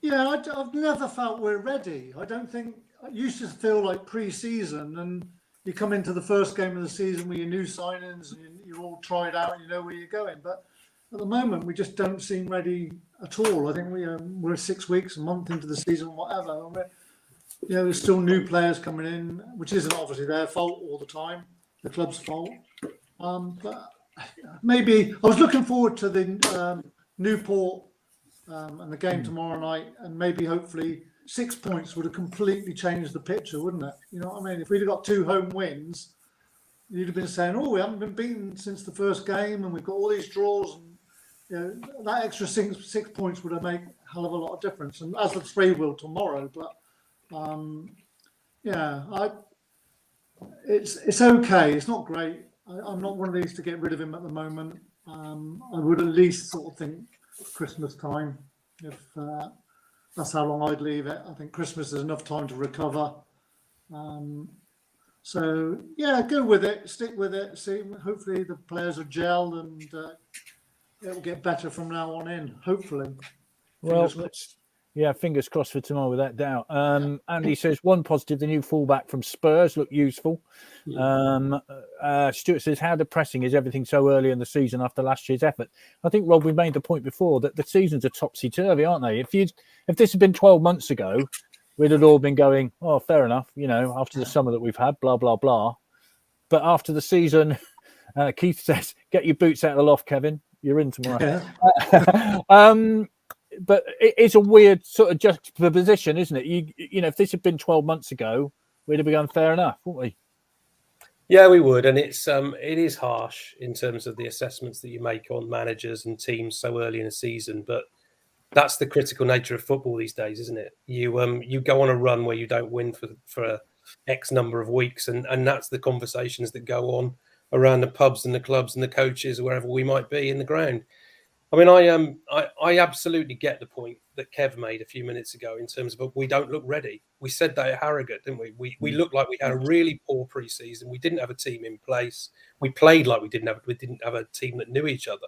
Speaker 4: never felt we're ready. I don't think. I used to feel like pre-season, and you come into the first game of the season with your new signings, and you're all tried out, and you know where you're going. But at the moment, we just don't seem ready at all. I think we're 6 weeks, a month into the season, whatever. There's still new players coming in, which isn't obviously their fault all the time, the club's fault. But maybe I was looking forward to the Newport and the game tomorrow night, and maybe hopefully 6 points would have completely changed the picture, wouldn't it? You know what I mean? If we'd have got 2 home wins, you'd have been saying, "Oh, we haven't been beaten since the first game, and we've got all these draws." And, that extra 6 points would have made a hell of a lot of difference, and as the 3 will tomorrow. But it's okay. It's not great. I'm not one of these to get rid of him at the moment. I would at least sort of think Christmas time, if that's how long I'd leave it. I think Christmas is enough time to recover. So yeah, go with it, stick with it. See, hopefully the players are gelled and it will get better from now on in. Hopefully.
Speaker 2: Fingers crossed for tomorrow, without doubt. Andy says one positive: the new fullback from Spurs looked useful. Stuart says, how depressing is everything so early in the season after last year's effort? I think, Rob, we made the point before that the seasons are topsy-turvy, aren't they? If this had been 12 months ago, we'd have all been going, oh, fair enough, after the summer that we've had, blah, blah, blah. But after the season, Keith says, get your boots out of the loft, Kevin. You're in tomorrow. But it's a weird sort of juxtaposition, isn't it? If this had been 12 months ago, we'd have begun fair enough, wouldn't we?
Speaker 5: Yeah, we would. And it is harsh in terms of the assessments that you make on managers and teams so early in a season. But that's the critical nature of football these days, isn't it? You go on a run where you don't win for X number of weeks, and that's the conversations that go on around the pubs and the clubs and the coaches or wherever we might be in the ground. I mean, I absolutely get the point that Kev made a few minutes ago in terms of we don't look ready. We said that at Harrogate, didn't we? We looked like we had a really poor pre-season. We didn't have a team in place. We played like we didn't have a team that knew each other.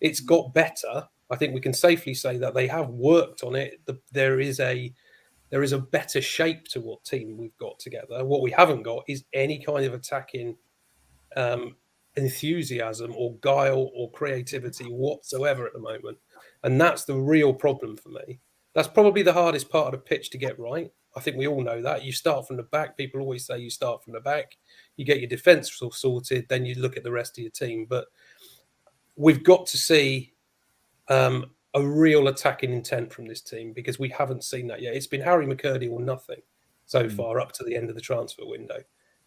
Speaker 5: It's got better. I think we can safely say that they have worked on it. There is a better shape to what team we've got together. What we haven't got is any kind of attacking enthusiasm or guile or creativity whatsoever at the moment, and that's the real problem for me. That's probably the hardest part of the pitch to get right. I think we all know that. You start from the back. People always say you start from the back. You get your defence sorted, then you look at the rest of your team. But we've got to see a real attacking intent from this team, because we haven't seen that yet. It's been Harry McCurdy or nothing so far up to the end of the transfer window.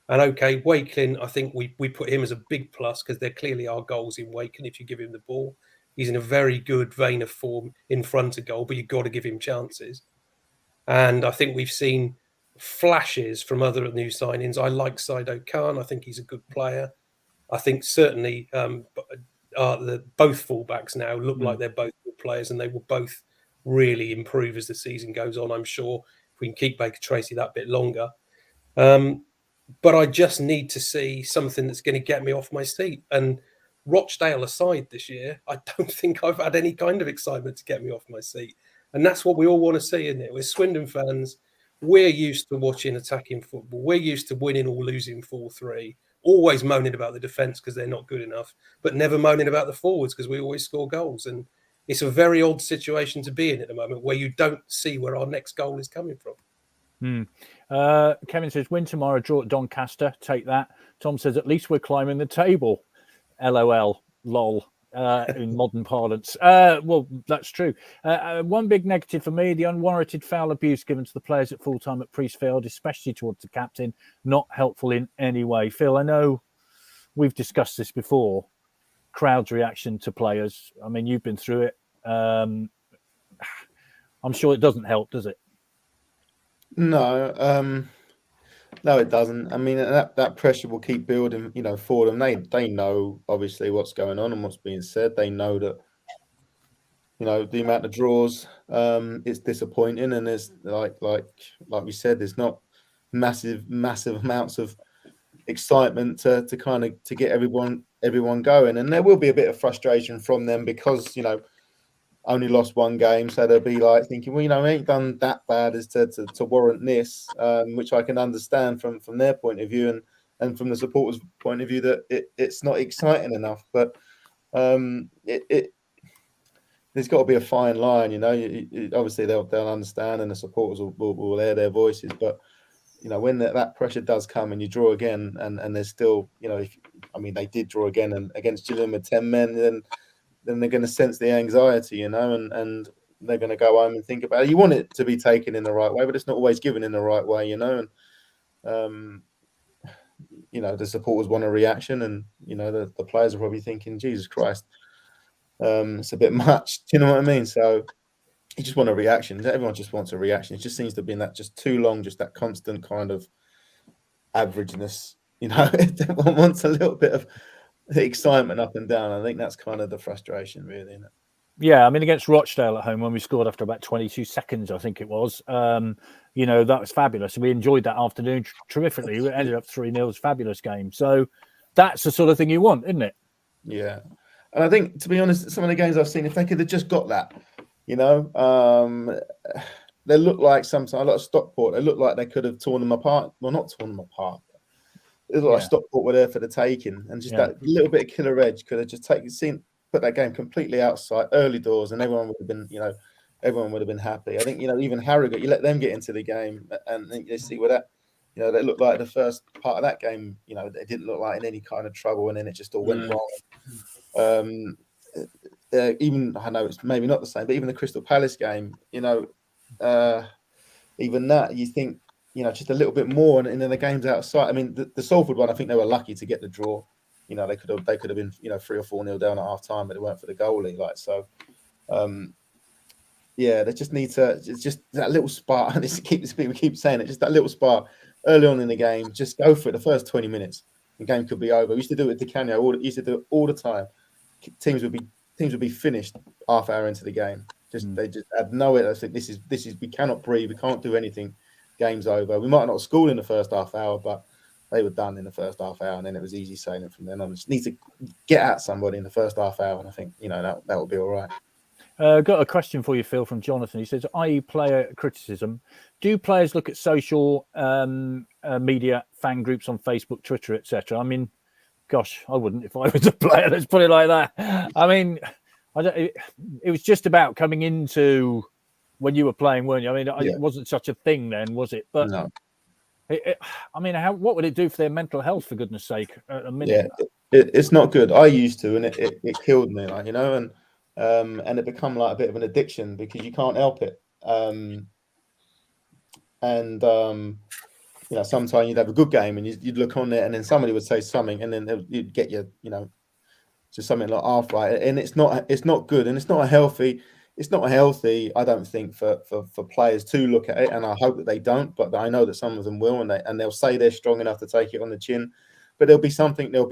Speaker 5: And okay, Wakelin, I think we put him as a big plus because there clearly are goals in Wakelin if you give him the ball. He's in a very good vein of form in front of goal, but you've got to give him chances. And I think we've seen flashes from other new signings. I like Saido Khan. I think he's a good player. I think certainly both fullbacks now look like they're both good players, and they will both really improve as the season goes on, I'm sure, if we can keep Baker Tracy that bit longer. But I just need to see something that's going to get me off my seat. And Rochdale aside this year, I don't think I've had any kind of excitement to get me off my seat. And that's what we all want to see, isn't it? We're Swindon fans. We're used to watching attacking football. We're used to winning or losing 4-3, always moaning about the defence because they're not good enough, but never moaning about the forwards because we always score goals. And it's a very odd situation to be in at the moment where you don't see where our next goal is coming from.
Speaker 2: Kevin says, win tomorrow, draw at Doncaster. Take that. Tom says, at least we're climbing the table. LOL, lol, in modern parlance. Well, that's true. One big negative for me, the unwarranted foul abuse given to the players at full time at Priestfield, especially towards the captain, not helpful in any way. Phil, I know we've discussed this before, crowd's reaction to players. I mean, you've been through it. I'm sure it doesn't help, does it?
Speaker 6: No, no, it doesn't. I mean, that pressure will keep building, for them. They know obviously what's going on and what's being said. They know that, the amount of draws, it's disappointing, and there's like we said, there's not massive amounts of excitement to kind of to get everyone going, and there will be a bit of frustration from them because only lost one game, so they'll be like thinking, well, we ain't done that bad as to warrant this, which I can understand from their point of view and from the supporters' point of view that it's not exciting enough. But there's got to be a fine line, obviously they'll understand and the supporters will air their voices, but when that pressure does come and you draw again and there's still, they did draw again and against Gillingham with 10 men, then they're going to sense the anxiety, and they're going to go home and think about it. You want it to be taken in the right way, but it's not always given in the right way, and the supporters want a reaction, and the players are probably thinking, Jesus Christ, it's a bit much. Do you know what I mean? So you just want a reaction. Everyone just wants a reaction. It just seems to be in that just too long, just that constant kind of averageness. Everyone wants a little bit of the excitement up and down. I think that's kind of the frustration, really, isn't it?
Speaker 2: Yeah, I mean, against Rochdale at home when we scored after about 22 seconds, I think it was. That was fabulous. We enjoyed that afternoon terrifically. We ended up 3-0. It was a fabulous game. So that's the sort of thing you want, isn't it?
Speaker 6: Yeah. And I think, to be honest, some of the games I've seen, if they could have just got that, they look like sometimes, a lot of Stockport, they look like they could have torn them apart. Well, not torn them apart. It looked like Stockport were there for the taking, and just that little bit of killer edge could have just put that game completely outside early doors, and everyone would have been, everyone would have been happy. I think, even Harrogate, you let them get into the game, and they see what that, they looked like the first part of that game. They didn't look like in any kind of trouble, and then it just all went wrong. Even I know it's maybe not the same, but even the Crystal Palace game, even that you think. Just a little bit more, and then the game's outside. I mean, the Salford one, I think they were lucky to get the draw. They could have been, 3 or 4-0 down at half time, but it weren't for the goalie. They just need to. It's just that little spark. And we keep saying it. Just that little spark. early on in the game, just go for it. The first 20 minutes, the game could be over. We used to do it with Di Canio. Used to do it all the time. Teams would be finished half hour into the game. They just had no it. I think this is we cannot breathe. We can't do anything. Game's over. We might not score in the first half hour, but they were done in the first half hour, and then it was easy sailing from then on. Just need to get at somebody in the first half hour, and I think that will be all right.
Speaker 2: Got a question for you, Phil, from Jonathan. He says, i.e. player criticism. Do players look at social media, fan groups on Facebook, Twitter, etc.? I mean, gosh, I wouldn't if I was a player. Let's put it like that. I mean, it was just about coming into when you were playing, weren't you? I mean, it wasn't such a thing then, was it? But
Speaker 6: no.
Speaker 2: I mean, what would it do for their mental health, for goodness sake? At a minute?
Speaker 6: Yeah, it's not good. I used to, and it killed me, and it become like a bit of an addiction because you can't help it. Sometimes you'd have a good game and you'd look on it, and then somebody would say something, and then you'd get just something like half right, and it's not good, and it's not healthy. I don't think for players to look at it, and I hope that they don't, but I know that some of them will, and they'll say they're strong enough to take it on the chin, but there'll be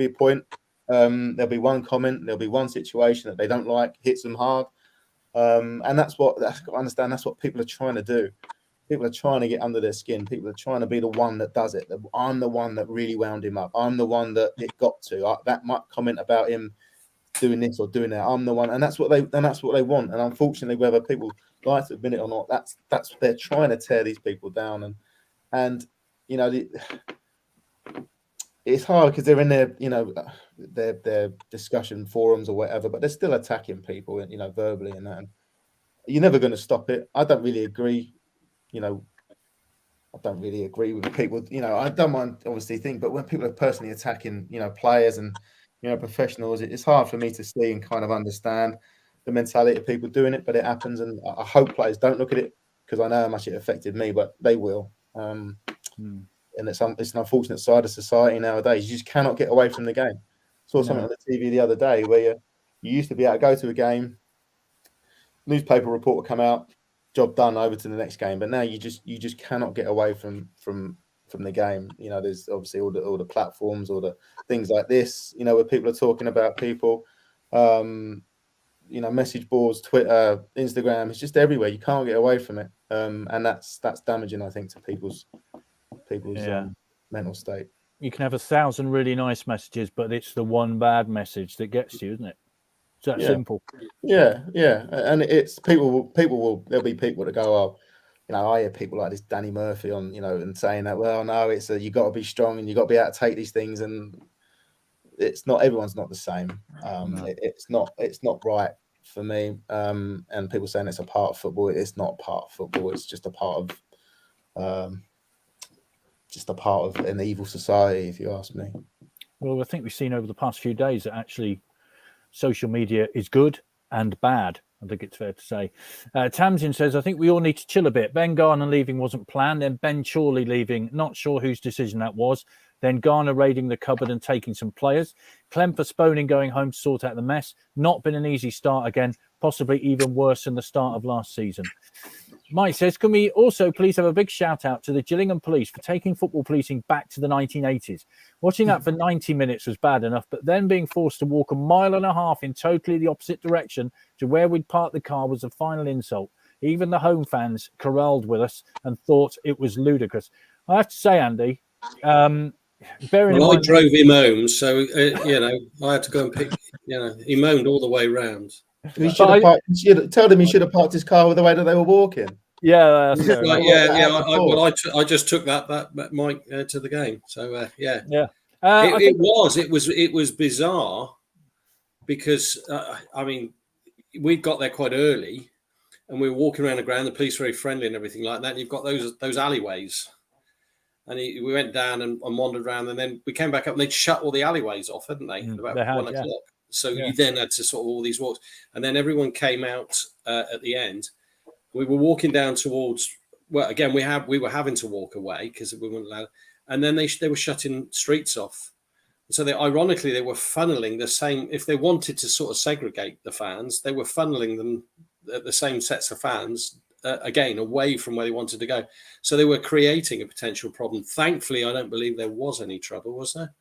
Speaker 6: a point. There'll be one comment, there'll be one situation that they don't like, hits them hard, and that's I understand. That's what people are trying to do. People are trying to get under their skin. People are trying to be the one that does it. I'm the one that really wound him up. I'm the one that it got to. That might comment about him doing this or doing that. I'm the one, and that's what they want. And unfortunately, whether people like to admit it or not, that's they're trying to tear these people down. And it's hard because they're in their discussion forums or whatever, but they're still attacking people, verbally and that. And you're never going to stop it. I don't really agree. I don't really agree with people. I don't mind obviously but when people are personally attacking, players and professionals, it's hard for me to see and kind of understand the mentality of people doing it. But it happens, and I hope players don't look at it because I know how much it affected me, but they will. And it's an unfortunate side of society nowadays. You just cannot get away from the game. Saw something on the TV the other day where you used to be able to go to a game, newspaper report would come out, job done, over to the next game. But now you just cannot get away from the game. There's obviously all the platforms, all the things like this, where people are talking about people, message boards, Twitter, Instagram. It's just everywhere. You can't get away from it, and that's damaging, I think, to people's mental state.
Speaker 2: You can have 1,000 really nice messages, but it's the one bad message that gets to you, isn't it? It's that simple.
Speaker 6: Yeah, and it's people will. There'll be people that go, I hear people like this Danny Murphy on, and saying that, well, no, it's you got to be strong and you got to be able to take these things, and it's not. Everyone's not the same. It's not right for me. And people saying it's a part of football. It's not a part of football. It's just a part of an evil society, if you ask me.
Speaker 2: Well, I think we've seen over the past few days that actually social media is good and bad. I think it's fair to say. Tamsin says, I think we all need to chill a bit. Ben Garner leaving wasn't planned. Then Ben Chorley leaving, not sure whose decision that was. Then Garner raiding the cupboard and taking some players. Clem postponing going home to sort out the mess. Not been an easy start again. Possibly even worse than the start of last season. Mike says, can we also please have a big shout out to the Gillingham police for taking football policing back to the 1980s? Watching that for 90 minutes was bad enough, but then being forced to walk 1.5 miles in totally the opposite direction to where we'd parked the car was a final insult. Even the home fans corralled with us and thought it was ludicrous. I have to say, Andy,
Speaker 3: I drove him home, so I had to go and pick. He moaned all the way round.
Speaker 6: He should have told him he should have parked his car with the way that they were walking.
Speaker 2: Yeah, that's fair.
Speaker 3: I just took that Mike to the game. So it was bizarre because we got there quite early, and we were walking around the ground. The police were very friendly and everything like that. And you've got those alleyways, and we went down and wandered around, and then we came back up, and they'd shut all the alleyways off, hadn't they? About 1 o'clock. So you then had to sort of all these walks, and then everyone came out at the end. We were walking down towards. Well, again, we were having to walk away because we weren't allowed. And then they were shutting streets off. So ironically, they were funneling the same. If they wanted to sort of segregate the fans, they were funneling them the same sets of fans again away from where they wanted to go. So they were creating a potential problem. Thankfully, I don't believe there was any trouble, was there?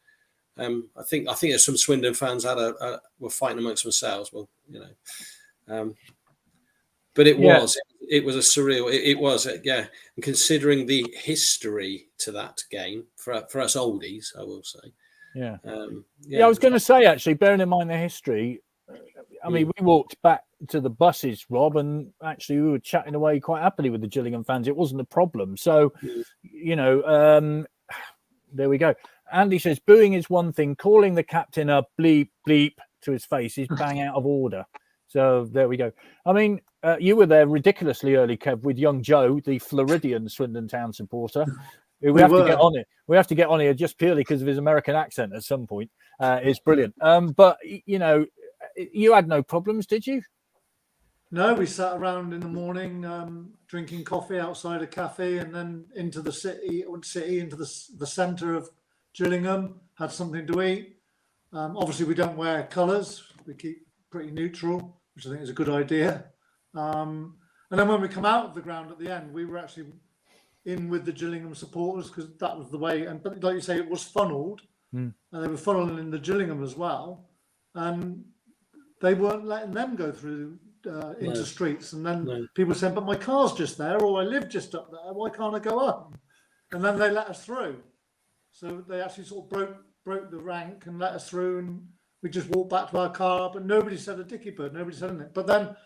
Speaker 3: I think there's some Swindon fans were fighting amongst themselves. Well, but it was a surreal. It was, yeah. And considering the history to that game for us oldies, I will say.
Speaker 2: Yeah. I was going to say, actually, bearing in mind the history, I mean, we walked back to the buses, Rob, and actually we were chatting away quite happily with the Gillingham fans. It wasn't a problem. So, there we go. Andy says, booing is one thing. Calling the captain a bleep, bleep to his face is bang out of order. So there we go. I mean, you were there ridiculously early, Kev, with young Joe, the Floridian Swindon Town supporter. We have to get on it. We have to get on here just purely because of his American accent at some point. It's brilliant. But, you had no problems, did you?
Speaker 4: No, we sat around in the morning drinking coffee outside a cafe and then into the city, into the centre of Gillingham, had something to eat. Obviously, we don't wear colours. We keep pretty neutral, which I think is a good idea. And then when we come out of the ground at the end, we were actually in with the Gillingham supporters because that was the way. And like you say, it was funnelled. And they were funneling in the Gillingham as well. And they weren't letting them go through into streets. And then people saying, but my car's just there, or I live just up there. Why can't I go up? And then they let us through. So they actually sort of broke the rank and let us through, and we just walked back to our car, but nobody said a dicky bird, nobody said anything. But then,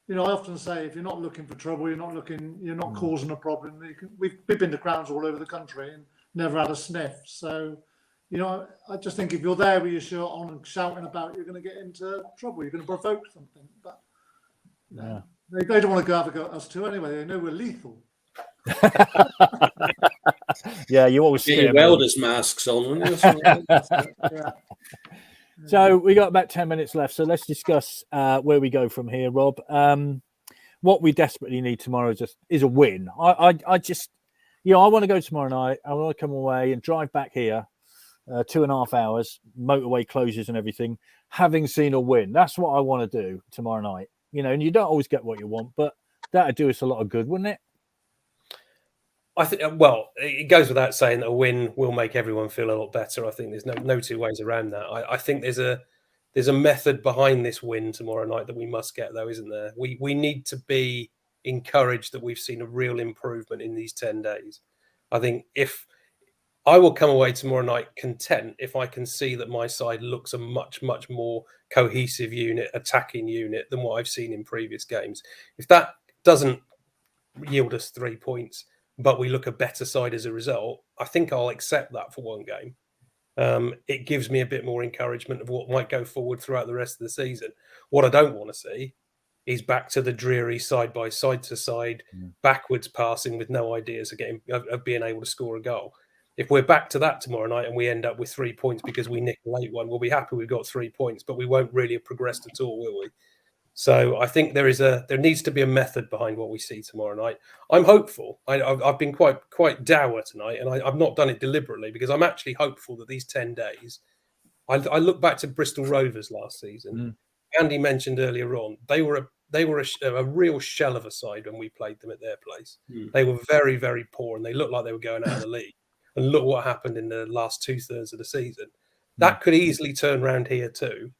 Speaker 4: I often say, if you're not looking for trouble, you're not causing a problem. We've been to crowds all over the country and never had a sniff. So, I just think if you're there with your shirt on and shouting about, you're going to get into trouble. You're going to provoke something. But they don't want to go have a go at us too anyway. They know we're lethal.
Speaker 2: Yeah, you always
Speaker 3: get your welders' masks on.
Speaker 2: So we got about 10 minutes left. So let's discuss where we go from here, Rob. What we desperately need tomorrow is a win. I just, I want to go tomorrow night. I want to come away and drive back here, 2.5 hours, motorway closes and everything, having seen a win. That's what I want to do tomorrow night. And you don't always get what you want, but that'd do us a lot of good, wouldn't it?
Speaker 5: I think, well, it goes without saying that a win will make everyone feel a lot better. I think there's no two ways around that. I think there's a method behind this win tomorrow night that we must get, though, isn't there? We need to be encouraged that we've seen a real improvement in these 10 days. I think if I will come away tomorrow night content if I can see that my side looks a much, much more cohesive unit, attacking unit than what I've seen in previous games. If that doesn't yield us 3 points, but we look a better side as a result, I think I'll accept that for one game. It gives me a bit more encouragement of what might go forward throughout the rest of the season. What I don't want to see is back to the dreary side by side to side, backwards passing with no ideas of being able to score a goal. If we're back to that tomorrow night and we end up with 3 points because we nicked a late one, we'll be happy we've got 3 points, but we won't really have progressed at all, will we? So I think there needs to be a method behind what we see tomorrow night. I'm hopeful. I've been quite dour tonight, and I've not done it deliberately because I'm actually hopeful that these 10 days. I look back to Bristol Rovers last season. Andy mentioned earlier on they were a real shell of a side when we played them at their place. They were very, very poor, and they looked like they were going out of the league. And look what happened in the last 2/3 of the season. That could easily turn around here too.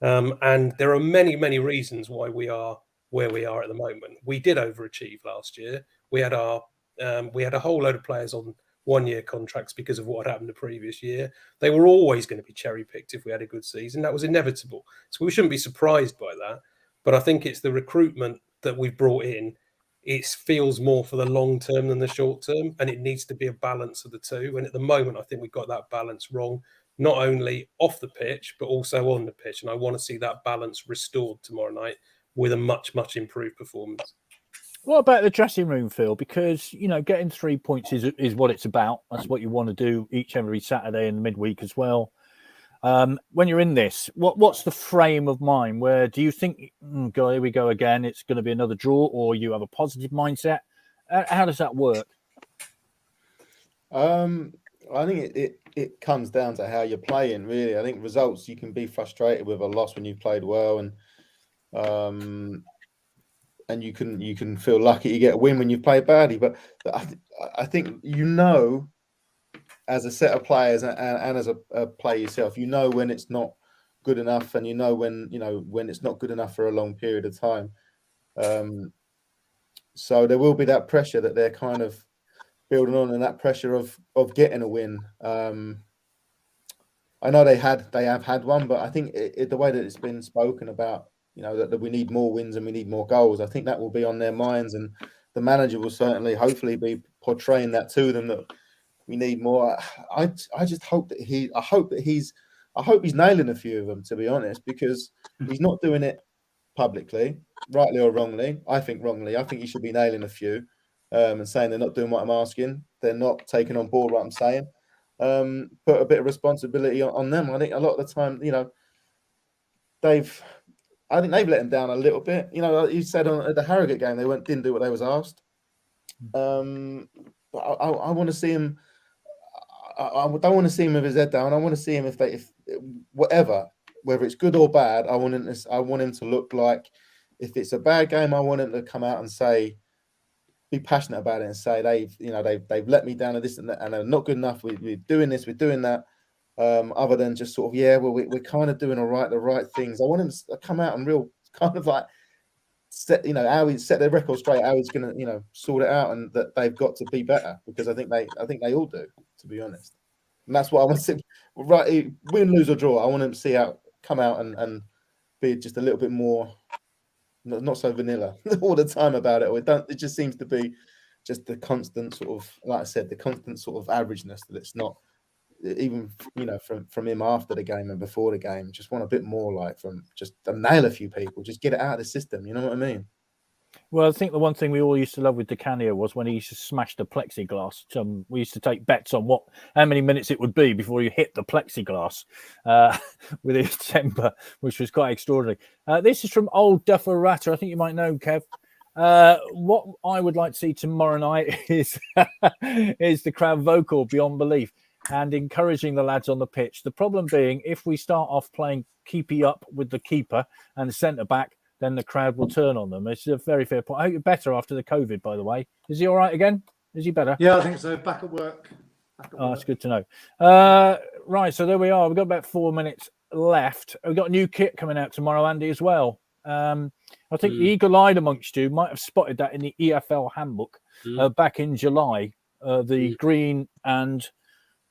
Speaker 5: And there are many, many reasons why we are where we are at the moment. We did overachieve last year. We had a whole load of players on 1-year contracts because of what had happened the previous year. They were always going to be cherry picked if we had a good season. That was inevitable. So we shouldn't be surprised by that. But I think it's the recruitment that we've brought in. It feels more for the long term than the short term, and it needs to be a balance of the two. And at the moment, I think we've got that balance wrong. Not only off the pitch, but also on the pitch. And I want to see that balance restored tomorrow night with a much, much improved performance.
Speaker 2: What about the dressing room, Phil? Because, getting 3 points is what it's about. That's what you want to do each and every Saturday in the midweek as well. When you're in this, what's the frame of mind? Where do you think, here we go again, it's going to be another draw, or you have a positive mindset? How does that work?
Speaker 6: I think it comes down to how you're playing, really. I think results, you can be frustrated with a loss when you've played well. And and you can feel lucky you get a win when you've played badly. But I think as a set of players and as a player yourself, when it's not good enough, and when it's not good enough for a long period of time. So there will be that pressure that they're kind of building on, and that pressure of getting a win. I know they have had one, but I think the way that it's been spoken about, that we need more wins and we need more goals, I think that will be on their minds, and the manager will certainly, hopefully, be portraying that to them, that we need more. I just hope that he's nailing a few of them, to be honest, because he's not doing it publicly, rightly or wrongly. I think wrongly. I think he should be nailing a few, and saying they're not doing what I'm asking. They're not taking on board what I'm saying. Put a bit of responsibility on them. I think a lot of the time, I think they've let him down a little bit. You said at the Harrogate game, they didn't do what they was asked. But I want to see him. I don't want to see him with his head down. I want to see him if whether it's good or bad. I want him to look like, if it's a bad game, I want him to come out and be passionate about it and say they've let me down, and this and that, and they're not good enough. We're doing this, we're doing that. Other than just sort of, we're kind of doing the right things. I want him to come out and real kind of like set how he set their record straight, how he's going to sort it out, and that they've got to be better, because I think they all do, to be honest. And that's what I want to see. Right, win, lose or draw, I want him to come out and be just a little bit more, not so vanilla all the time about it. It just seems to be just the constant sort of, like I said, the constant sort of averageness, that it's not even from him after the game and before the game. Just want a bit more, like, from just nail a few people, just get it out of the system. You know what I mean?
Speaker 2: Well, I think the one thing we all used to love with Di Canio was when he used to smash the plexiglass. We used to take bets on how many minutes it would be before you hit the plexiglass with his temper, which was quite extraordinary. This is from Old Duffer Ratter. I think you might know, Kev. What I would like to see tomorrow night is the crowd vocal beyond belief and encouraging the lads on the pitch. The problem being, if we start off playing keepy up with the keeper and the centre-back, then the crowd will turn on them. It's a very fair point. I hope you're better after the COVID, by the way. Is he all right again? Is he better?
Speaker 4: Yeah, I think so. Back at work.
Speaker 2: That's good to know. Right, so there we are. We've got about 4 minutes left. We've got a new kit coming out tomorrow, Andy, as well. I think the eagle-eyed amongst you might have spotted that in the EFL handbook back in July. The green and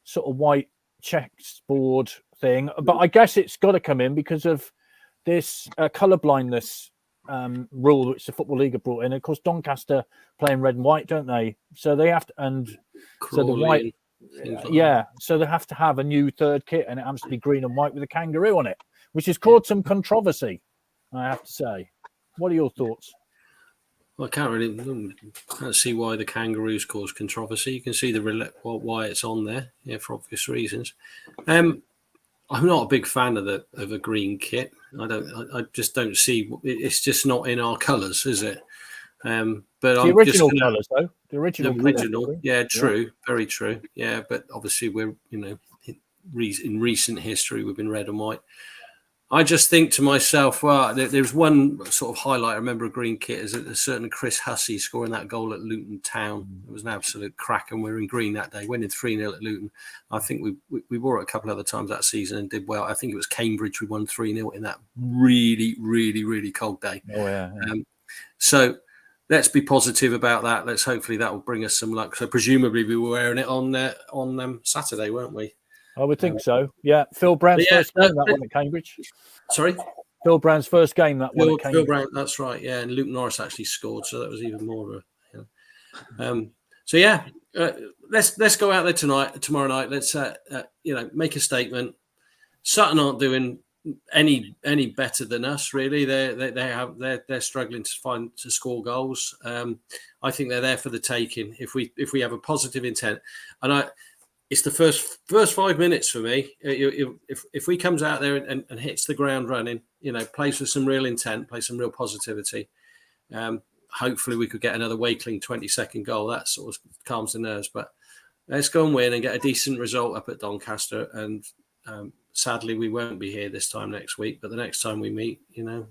Speaker 2: sort of white chessboard thing. But I guess it's got to come in because of this colour blindness rule which the Football League have brought in. Of course, Doncaster playing red and white, don't they? So they have to, and Crawley, so the white, so they have to have a new third kit, and it has to be green and white with a kangaroo on it, which has caused some controversy, I have to say. What are your thoughts?
Speaker 3: Well, I can't see why the kangaroos cause controversy. You can see why it's on there, for obvious reasons. I'm not a big fan of a green kit. I just don't see. It's just not in our colours, is it? But
Speaker 2: the original colours, though. The original,
Speaker 3: yeah, true, yeah. Very true, yeah. But obviously, we're in recent history, we've been red and white. I just think to myself, well, there's one sort of highlight. I remember a green kit is a certain Chris Hussey scoring that goal at Luton Town. It was an absolute crack, and we were in green that day, winning 3-0 at Luton. I think we wore it a couple other times that season and did well. I think it was Cambridge we won 3-0 in that really, really, really cold day.
Speaker 2: Oh, yeah.
Speaker 3: So let's be positive about that. Hopefully that will bring us some luck. So presumably we were wearing it on Saturday, weren't we?
Speaker 2: I would think so. Yeah, Phil Brown's first game that one at Cambridge.
Speaker 3: Sorry,
Speaker 2: Phil Brown's first game that one at Cambridge.
Speaker 3: Phil Brown, that's right. Yeah, and Luke Norris actually scored, so that was even more. Let's go out there tomorrow night. Let's make a statement. Sutton aren't doing any better than us, really. They're struggling to score goals. I think they're there for the taking if we have a positive intent, and it's the first 5 minutes for me. If we comes out there and hits the ground running, plays with some real intent, plays some real positivity, hopefully we could get another Wakeling 20-second goal. That sort of calms the nerves. But let's go and win and get a decent result up at Doncaster. And sadly, we won't be here this time next week. But the next time we meet, the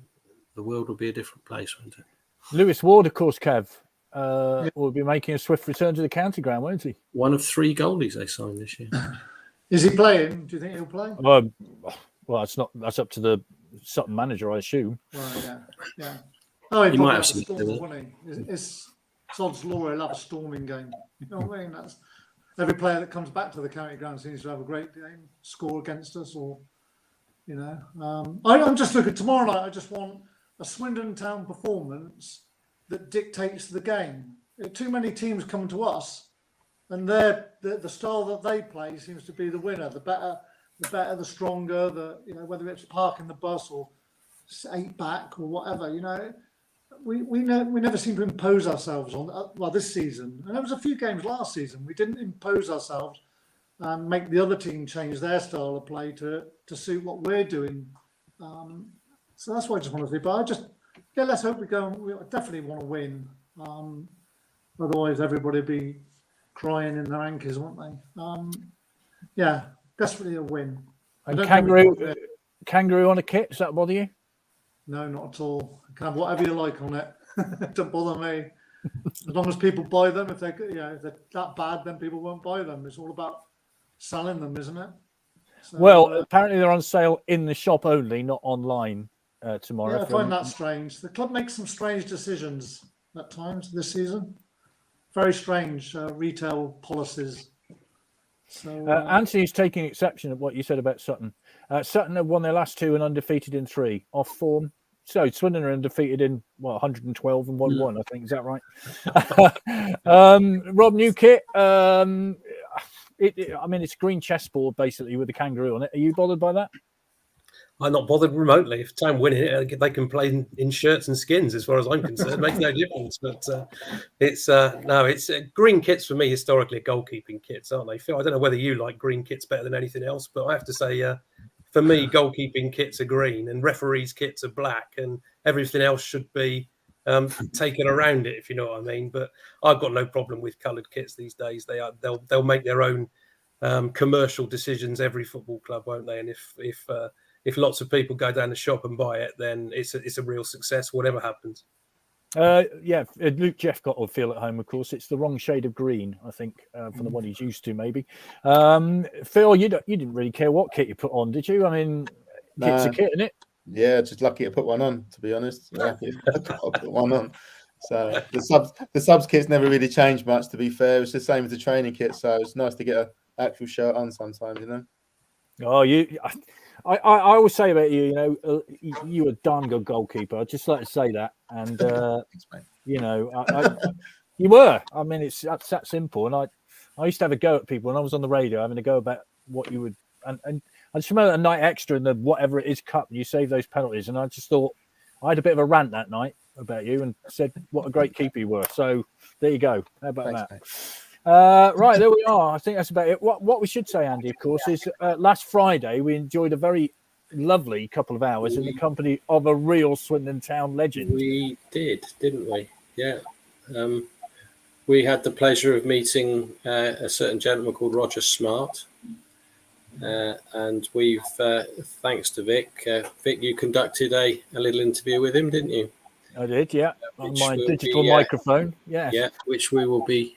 Speaker 3: world will be a different place, won't it?
Speaker 2: Lewis Ward, of course, Kev,
Speaker 4: Yeah.
Speaker 2: will be making a swift return to the county ground, won't he?
Speaker 3: One of 3 goalies they signed this year.
Speaker 4: Is he playing? Do you think he'll play?
Speaker 2: Well, that's up to the Sutton manager, I assume.
Speaker 4: Right, yeah. Oh,
Speaker 3: He
Speaker 4: he
Speaker 3: might
Speaker 4: might
Speaker 3: have
Speaker 4: have
Speaker 3: some
Speaker 4: storm,
Speaker 3: to it.
Speaker 4: wouldn't he? It's Sod's law. He'll have a storming game. You know what I mean? That's every player that comes back to the county ground seems to have a great game, score against us, or you know. I'm just looking tomorrow night. I just want a Swindon Town performance that dictates the game. Too many teams come to us, and the style that they play seems to be the winner. The better, the stronger. Whether it's parking the bus or 8 back or whatever. We never seem to impose ourselves on this season. And there was a few games last season we didn't impose ourselves and make the other team change their style of play to suit what we're doing. So that's what I just want to see. But let's hope we go. We definitely want to win. Otherwise, everybody would be crying in their anchors, wouldn't they? Desperately a win.
Speaker 2: And kangaroo on a kit, does that bother you?
Speaker 4: No, not at all. You can have whatever you like on it. Don't bother me. As long as people buy them, if they're that bad, then people won't buy them. It's all about selling them, isn't it? So,
Speaker 2: well, apparently they're on sale in the shop only, not online tomorrow.
Speaker 4: Yeah, I find that strange. The club makes some strange decisions at times this season. Very strange retail policies. So
Speaker 2: Anthony's taking exception at what you said about Sutton. Sutton have won their last 2 and undefeated in 3 off form. So Swindon are undefeated in 112 and 1-1. I think, is that right? Rob, new kit. It's a green chessboard basically with a kangaroo on it. Are you bothered by that?
Speaker 5: I'm not bothered remotely. If Town win it, they can play in shirts and skins. As far as I'm concerned, it makes no difference. But it's green kits for me. Historically, goalkeeping kits, aren't they? Phil, I don't know whether you like green kits better than anything else, but I have to say, for me, goalkeeping kits are green and referees' kits are black, and everything else should be taken around it, if you know what I mean. But I've got no problem with coloured kits these days. They'll make their own commercial decisions. Every football club, won't they? And if lots of people go down the shop and buy it, then it's a real success, whatever happens.
Speaker 2: Luke Jeff got to feel at home, of course. It's the wrong shade of green, I think, from the one he's used to, maybe. Phil, you didn't really care what kit you put on, did you? I mean, kit's a kit, isn't it?
Speaker 6: Yeah, just lucky to put one on, to be honest. Lucky to put one on. So the subs kits never really changed much, to be fair. It's the same as the training kit, so it's nice to get an actual shirt on sometimes,
Speaker 2: Oh, I always say about you, you were a darn good goalkeeper. I'd just like to say that. And, you were. I mean, that's that simple. And I used to have a go at people when I was on the radio, having a go about what you would. And I just remember a night extra in the whatever it is cup, and you save those penalties. And I just thought, I had a bit of a rant that night about you and said what a great keeper you were. So there you go. How about that? Mate. Right, there we are. I think that's about it. What we should say, Andy, of course, is last Friday we enjoyed a very lovely couple of hours in the company of a real Swindon Town legend.
Speaker 3: We did, didn't we? Yeah. We had the pleasure of meeting a certain gentleman called Roger Smart. And we've, thanks to Vic, you conducted a little interview with him, didn't you?
Speaker 2: I did, yeah. On my digital microphone, yeah.
Speaker 3: Yeah, which we will be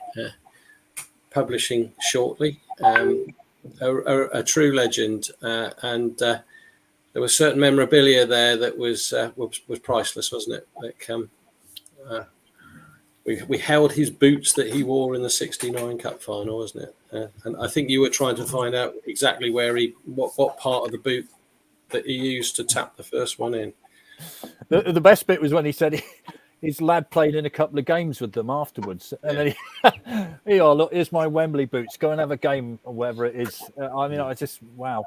Speaker 3: publishing shortly. A true legend, and there was certain memorabilia there that was priceless, wasn't it? Like, we held his boots that he wore in the '69 Cup final, wasn't it? And I think you were trying to find out exactly what part of the boot that he used to tap the first one in.
Speaker 2: The best bit was when he said his lad played in a couple of games with them afterwards. And then look, here's my Wembley boots. Go and have a game or whatever it is. Wow.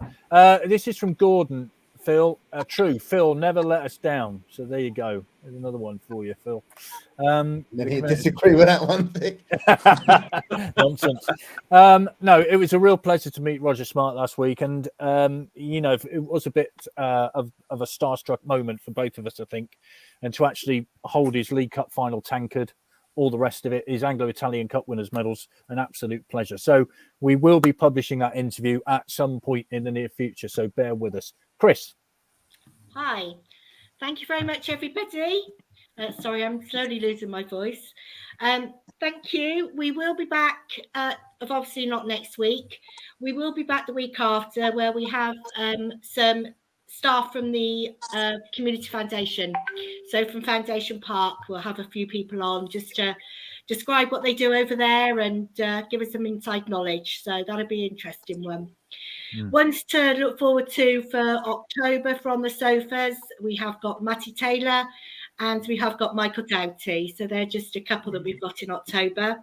Speaker 2: This is from Gordon, Phil. True, Phil never let us down. So there you go. There's another one for you, Phil.
Speaker 6: Then you disagree with that one, Vic?
Speaker 2: Nonsense. No, it was a real pleasure to meet Roger Smart last week. And, it was a bit of a starstruck moment for both of us, I think. And to actually hold his League Cup final tankard, all the rest of it, his Anglo-Italian Cup winners' medals, an absolute pleasure. So we will be publishing that interview at some point in the near future. So bear with us. Chris.
Speaker 1: Hi. Thank you very much, everybody. Sorry, I'm slowly losing my voice. Thank you. We will be back, obviously not next week. We will be back the week after, where we have some staff from the Community Foundation. So from Foundation Park, we'll have a few people on just to describe what they do over there and give us some inside knowledge. So that'll be an interesting one. Ones to look forward to for October from the sofas, we have got Matty Taylor and we have got Michael Doughty. So they're just a couple that we've got in October.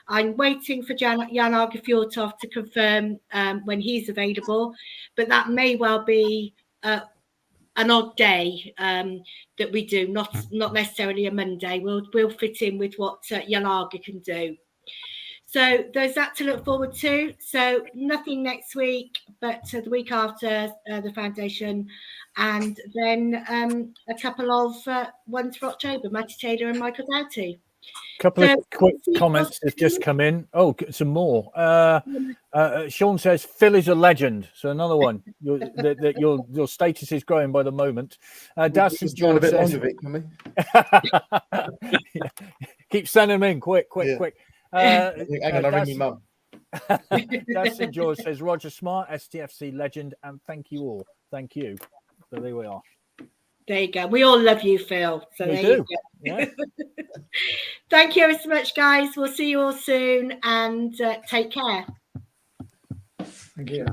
Speaker 1: I'm waiting for Jan Argafjortov to confirm when he's available, but that may well be an odd day that we do, not necessarily a Monday. We'll fit in with what Jan Arga can do. So there's that to look forward to. So nothing next week, but the week after the foundation, and then a couple of ones for October, Matty Taylor and Michael Doughty.
Speaker 2: Couple of quick comments have just come in. Oh, some more. Sean says Phil is a legend. So another one. Your status is growing by the moment. Daz St. George says, keep sending them in, quick.
Speaker 6: Hang on, I'll ring your mum.
Speaker 2: Daz St. George says Roger Smart, STFC legend, and thank you all. Thank you. So there we are.
Speaker 1: There you go. We all love you, Phil. So
Speaker 2: we
Speaker 1: there
Speaker 2: do.
Speaker 1: You go.
Speaker 2: Yeah.
Speaker 1: Thank you ever so much, guys. We'll see you all soon, and take care.
Speaker 4: Thank you.